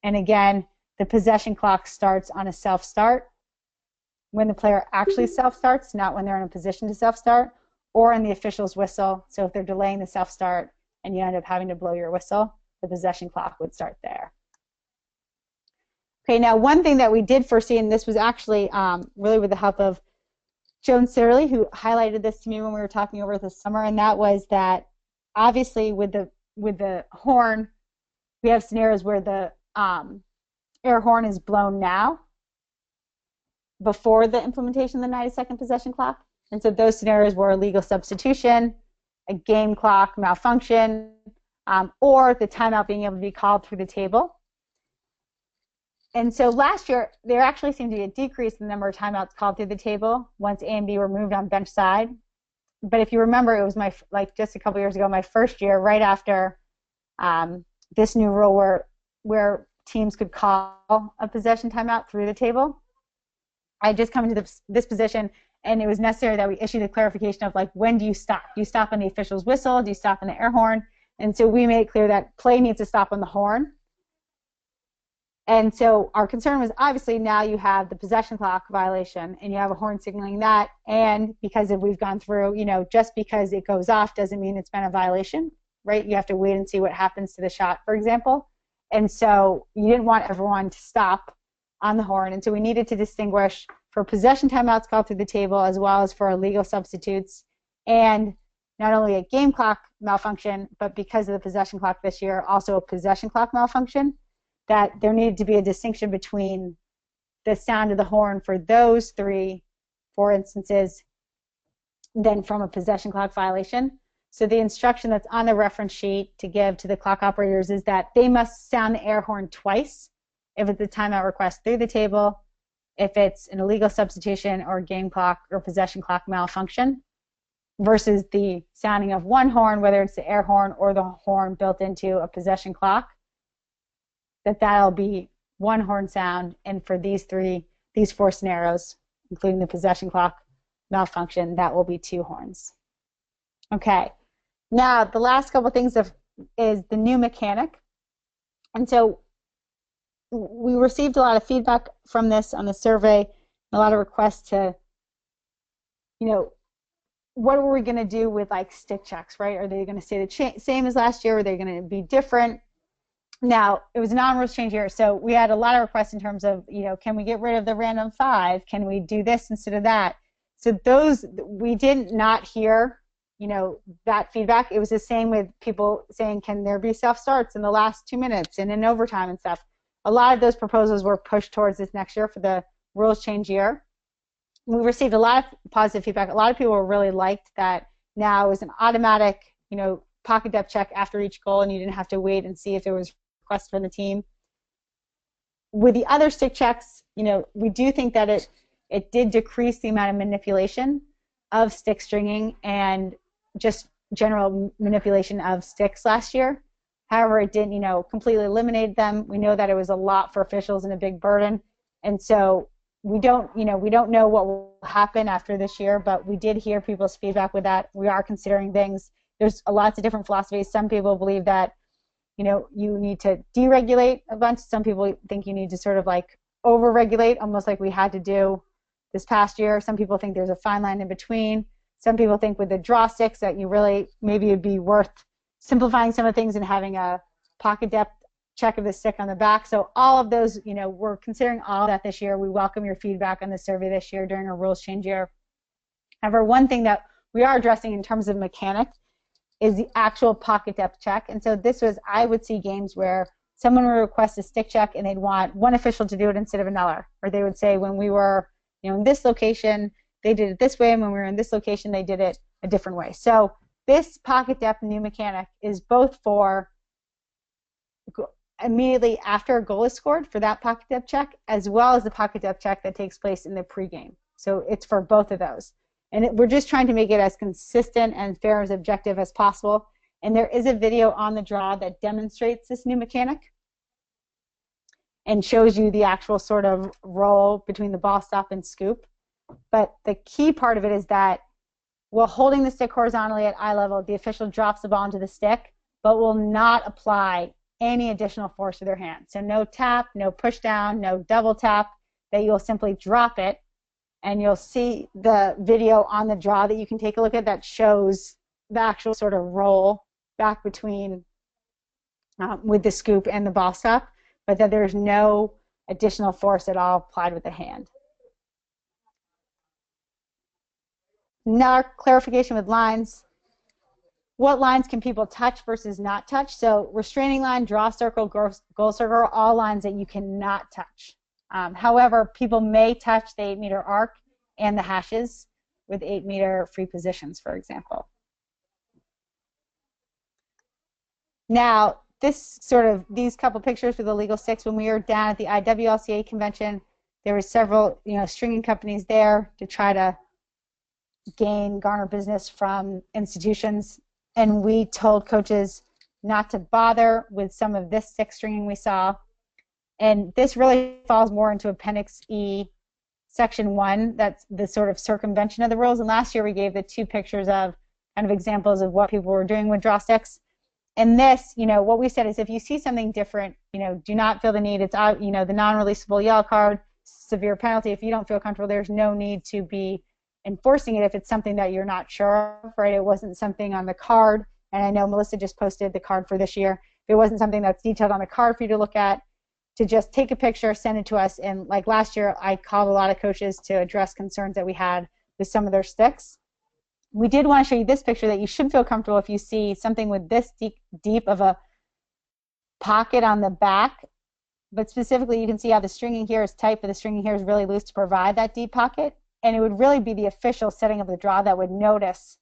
And again, the possession clock starts on a self-start when the player actually self-starts, not when they're in a position to self-start, or in the official's whistle. So if they're delaying the self-start, and you end up having to blow your whistle, the possession clock would start there. Okay, now one thing that we did foresee, and this was actually really with the help of Joan Sirley, who highlighted this to me when we were talking over this summer, and that was that obviously with the horn, we have scenarios where the air horn is blown now before the implementation of the 90-second possession clock. And so those scenarios were illegal substitution, a game clock malfunction, or the timeout being able to be called through the table. And so last year, there actually seemed to be a decrease in the number of timeouts called through the table once A and B were moved on bench side. But if you remember, it was just a couple years ago, my first year, right after this new rule where teams could call a possession timeout through the table. I had just come into this position, and it was necessary that we issued a clarification of when do you stop? Do you stop on the official's whistle? Do you stop on the air horn? And so we made it clear that play needs to stop on the horn. And so our concern was obviously now you have the possession clock violation and you have a horn signaling that, and because we've gone through, just because it goes off doesn't mean it's been a violation, right? You have to wait and see what happens to the shot, for example. And so you didn't want everyone to stop on the horn, and so we needed to distinguish for possession timeouts called through the table as well as for illegal substitutes, and not only a game clock malfunction, but because of the possession clock this year, also a possession clock malfunction, that there needed to be a distinction between the sound of the horn for those 3, for instances, than from a possession clock violation. So the instruction that's on the reference sheet to give to the clock operators is that they must sound the air horn twice if it's a timeout request through the table, if it's an illegal substitution or game clock or possession clock malfunction, versus the sounding of one horn, whether it's the air horn or the horn built into a possession clock, that'll be one horn sound, and for these 4 scenarios, including the possession clock malfunction, that will be 2 horns. Okay, now the last couple things is the new mechanic. And so we received a lot of feedback from this on the survey, a lot of requests to, what were we going to do with stick checks, right? Are they going to stay the same as last year? Are they going to be different? Now, it was a non-rules change year, so we had a lot of requests in terms of, can we get rid of the random 5? Can we do this instead of that? So we did not hear, that feedback. It was the same with people saying, can there be self-starts in the last 2 minutes and in overtime and stuff? A lot of those proposals were pushed towards this next year for the rules change year. We received a lot of positive feedback. A lot of people really liked that now it was an automatic, pocket depth check after each goal, and you didn't have to wait and see if there was requests from the team. With the other stick checks, we do think that it did decrease the amount of manipulation of stick stringing and just general manipulation of sticks last year. However, it didn't, completely eliminate them. We know that it was a lot for officials and a big burden, and so we don't know what will happen after this year, but we did hear people's feedback with that. We are considering things. There's lots of different philosophies. Some people believe that, you need to deregulate a bunch. Some people think you need to sort of over-regulate, almost like we had to do this past year. Some people think there's a fine line in between. Some people think with the draw sticks that maybe it'd be worth simplifying some of the things and having a pocket depth check of the stick on the back. So all of those, we're considering all of that this year. We welcome your feedback on the survey this year during our rules change year. However, one thing that we are addressing in terms of mechanic is the actual pocket depth check. And so I would see games where someone would request a stick check and they'd want one official to do it instead of another. Or they would say, when we were in this location, they did it this way, and when we were in this location, they did it a different way. So this pocket depth new mechanic is both for immediately after a goal is scored for that pocket depth check, as well as the pocket depth check that takes place in the pregame. So it's for both of those. And we're just trying to make it as consistent and fair as objective as possible. And there is a video on the draw that demonstrates this new mechanic and shows you the actual sort of roll between the ball stop and scoop. But the key part of it is that while holding the stick horizontally at eye level, the official drops the ball into the stick, but will not apply any additional force with their hand. So no tap, no push down, no double tap, that you'll simply drop it. And you'll see the video on the draw that you can take a look at that shows the actual sort of roll back between with the scoop and the ball stop, but that there's no additional force at all applied with the hand. Now, clarification with lines. What lines can people touch versus not touch? So restraining line, draw circle, goal circle are all lines that you cannot touch. However, people may touch the 8-meter arc and the hashes with 8-meter free positions, for example. Now, these couple pictures with the legal sticks, when we were down at the IWLCA convention, there were several, stringing companies there to try to garner business from institutions, and we told coaches not to bother with some of this stick stringing we saw. And this really falls more into Appendix E, Section 1, that's the sort of circumvention of the rules. And last year we gave the 2 pictures of kind of examples of what people were doing with draw sticks. And this, what we said is if you see something different, do not feel the need. It's out, the non-releasable yellow card, severe penalty. If you don't feel comfortable, there's no need to be enforcing it if it's something that you're not sure of, right? It wasn't something on the card, and I know Melissa just posted the card for this year. If it wasn't something that's detailed on the card for you to look at, to just take a picture, send it to us. And like last year, I called a lot of coaches to address concerns that we had with some of their sticks. We did want to show you this picture that you should feel comfortable if you see something with this deep of a pocket on the back, but specifically you can see how the stringing here is tight, but the stringing here is really loose to provide that deep pocket. And it would really be the official setting of the draw that would notice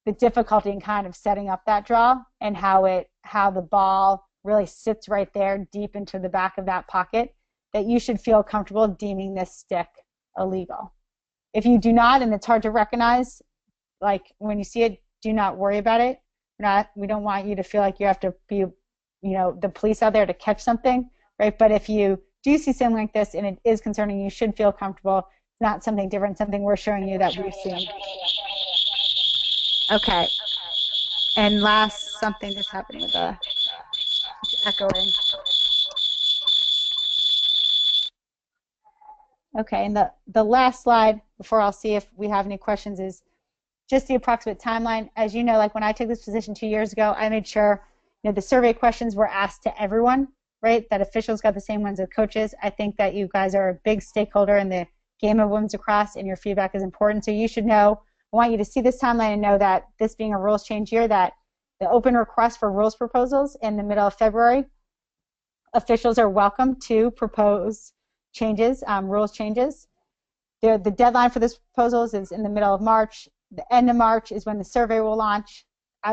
the difficulty in kind of setting up that draw and how the ball really sits right there deep into the back of that pocket, that you should feel comfortable deeming this stick illegal. If you do not, and it's hard to recognize, like when you see it, do not worry about it. We don't want you to feel like you have to be, the police out there to catch something, right? But if you do see something like this and it is concerning, you should feel comfortable. It's not something different, something we're showing you that we've seen. Okay. And last, something that's happening with the echoing. Okay, and the last slide before I'll see if we have any questions is just the approximate timeline. As you know, like when I took this position 2 years ago, I made sure the survey questions were asked to everyone, right? That officials got the same ones as coaches. I think that you guys are a big stakeholder in the game of women's lacrosse, and your feedback is important. So you should know, I want you to see this timeline and know that this being a rules change year, that the open request for rules proposals in the middle of February, officials are welcome to propose changes, rules changes. The deadline for this proposals is in the middle of March. The end of March is when the survey will launch.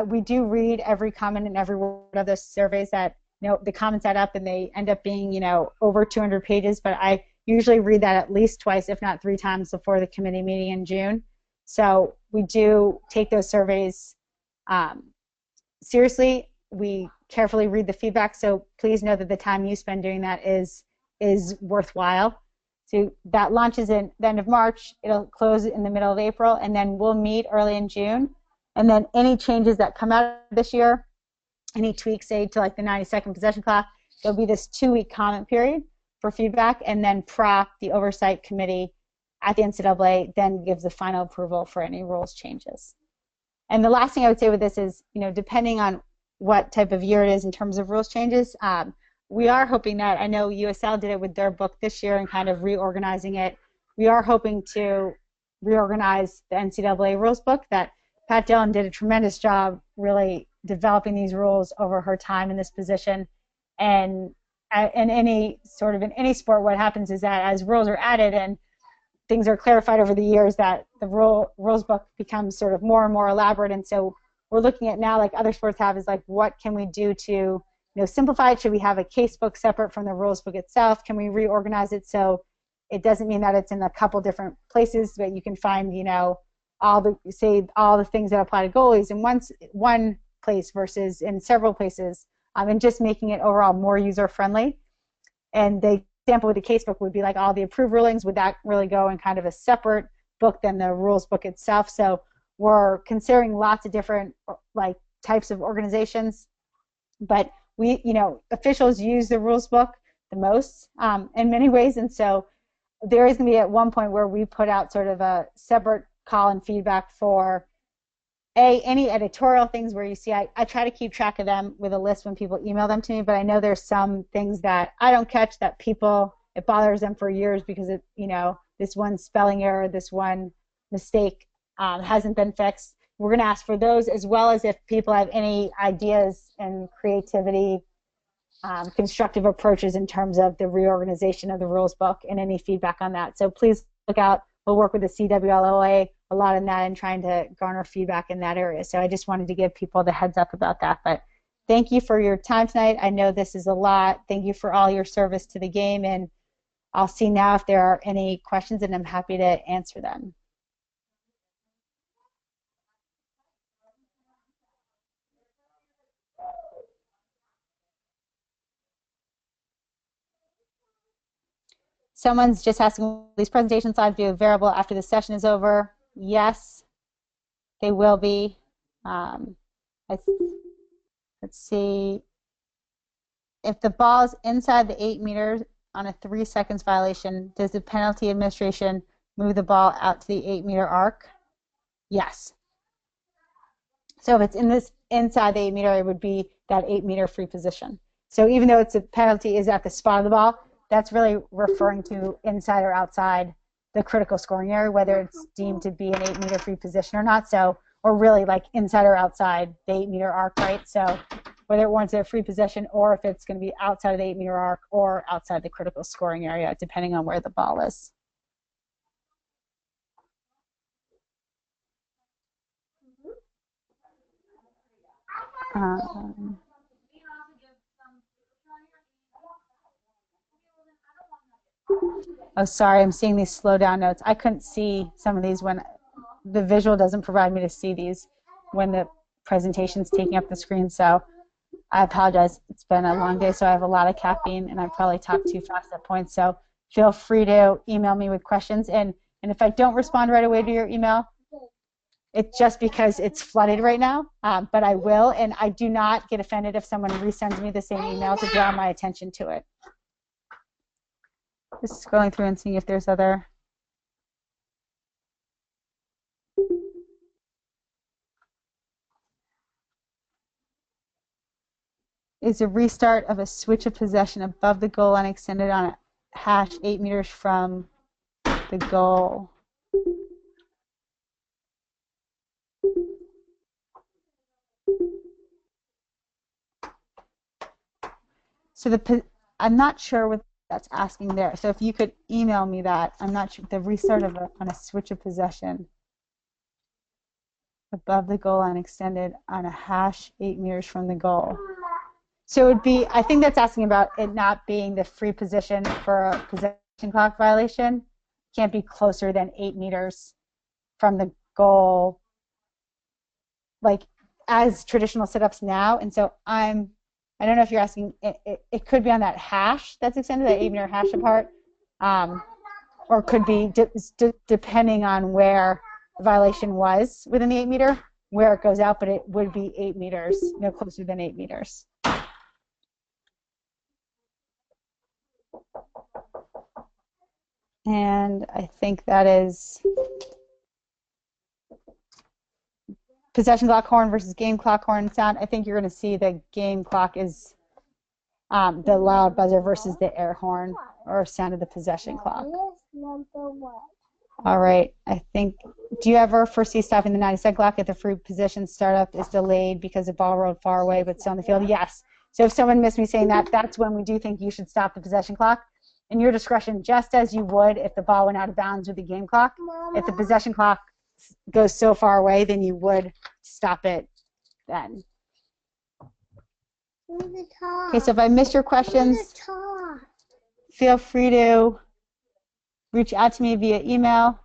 We do read every comment in every one of those surveys that, the comments add up and they end up being, over 200 pages, but I usually read that at least twice, if not 3 times before the committee meeting in June. So we do take those surveys seriously. We carefully read the feedback, so please know that the time you spend doing that is worthwhile. So that launches in the end of March. It'll close in the middle of April, and then we'll meet early in June. And then any changes that come out this year, any tweaks, say, to like the 90-second possession clock, there'll be this 2-week comment period for feedback, and then PROC, the oversight committee at the NCAA, then gives the final approval for any rules changes. And the last thing I would say with this is, depending on what type of year it is in terms of rules changes, we are hoping that, I know USL did it with their book this year and kind of reorganizing it. We are hoping to reorganize the NCAA rules book. That Pat Dillon did a tremendous job really developing these rules over her time in this position. And in any sport, what happens is that as rules are added and things are clarified over the years, that the rules book becomes sort of more and more elaborate. And so we're looking at now, like other sports have, is like, what can we do to simplify it? Should we have a case book separate from the rules book itself? Can we reorganize it so it doesn't mean that it's in a couple different places, but you can find all the things that apply to goalies in one place versus in several places, and just making it overall more user friendly. And the example with the case book would be like all the approved rulings. Would that really go in kind of a separate book than the rules book itself? So we're considering lots of different types of organizations, but we, officials use the rules book the most in many ways, and so there is going to be at one point where we put out sort of a separate call and feedback for any editorial things where you see, I try to keep track of them with a list when people email them to me, but I know there's some things that I don't catch that people, it bothers them for years because it, this one spelling error, this one mistake hasn't been fixed. We're going to ask for those, as well as if people have any ideas and creativity, constructive approaches in terms of the reorganization of the rules book and any feedback on that. So please look out. We'll work with the CWLOA a lot in that and trying to garner feedback in that area. So I just wanted to give people the heads up about that. But thank you for your time tonight. I know this is a lot. Thank you for all your service to the game, and I'll see now if there are any questions, and I'm happy to answer them. Someone's just asking, will these presentation slides be available after the session is over? Yes, they will be. Let's see. If the ball is inside the 8 meters on a 3 seconds violation, does the penalty administration move the ball out to the 8 meter arc? Yes. So if it's inside the 8 meter, it would be that 8 meter free position. So even though it's a penalty is at the spot of the ball, that's really referring to inside or outside the critical scoring area, whether it's deemed to be an 8 meter free position or not. So, or really like inside or outside the 8 meter arc, right? So whether it warrants a free possession or if it's going to be outside of the 8 meter arc or outside the critical scoring area, depending on where the ball is. Oh, sorry, I'm seeing these slow down notes. I couldn't see some of these when the visual doesn't provide me to see these when the presentation's taking up the screen, so I apologize. It's been a long day, so I have a lot of caffeine, and I probably talk too fast at points, so feel free to email me with questions, and if I don't respond right away to your email, it's just because it's flooded right now, but I will, and I do not get offended if someone resends me the same email to draw my attention to it. Just scrolling through and seeing if there's other. Is a restart of a switch of possession above the goal line extended on a hash 8 meters from the goal. So I'm not sure what that's asking there. So if you could email me that, I'm not sure. The restart of on a switch of possession above the goal line extended on a hash 8 meters from the goal. So it would be, I think that's asking about it not being the free position for a possession clock violation. Can't be closer than 8 meters from the goal, like as traditional setups now. And so I don't know if you're asking, it could be on that hash that's extended, that 8 meter hash apart, or could be depending on where the violation was within the 8 meter, where it goes out, but it would be 8 meters, no closer than 8 meters. And I think that is possession clock horn versus game clock horn sound. I think you're going to see the game clock is the loud buzzer versus the air horn or sound of the possession clock. All right. I think, do you ever foresee stopping the 90-second clock if the free position startup is delayed because the ball rolled far away but still on the field? Yes. So if someone missed me saying that, that's when we do think you should stop the possession clock. In your discretion, just as you would if the ball went out of bounds with the game clock. If the possession clock goes so far away, then you would stop it then. Okay, so if I missed your questions, feel free to reach out to me via email.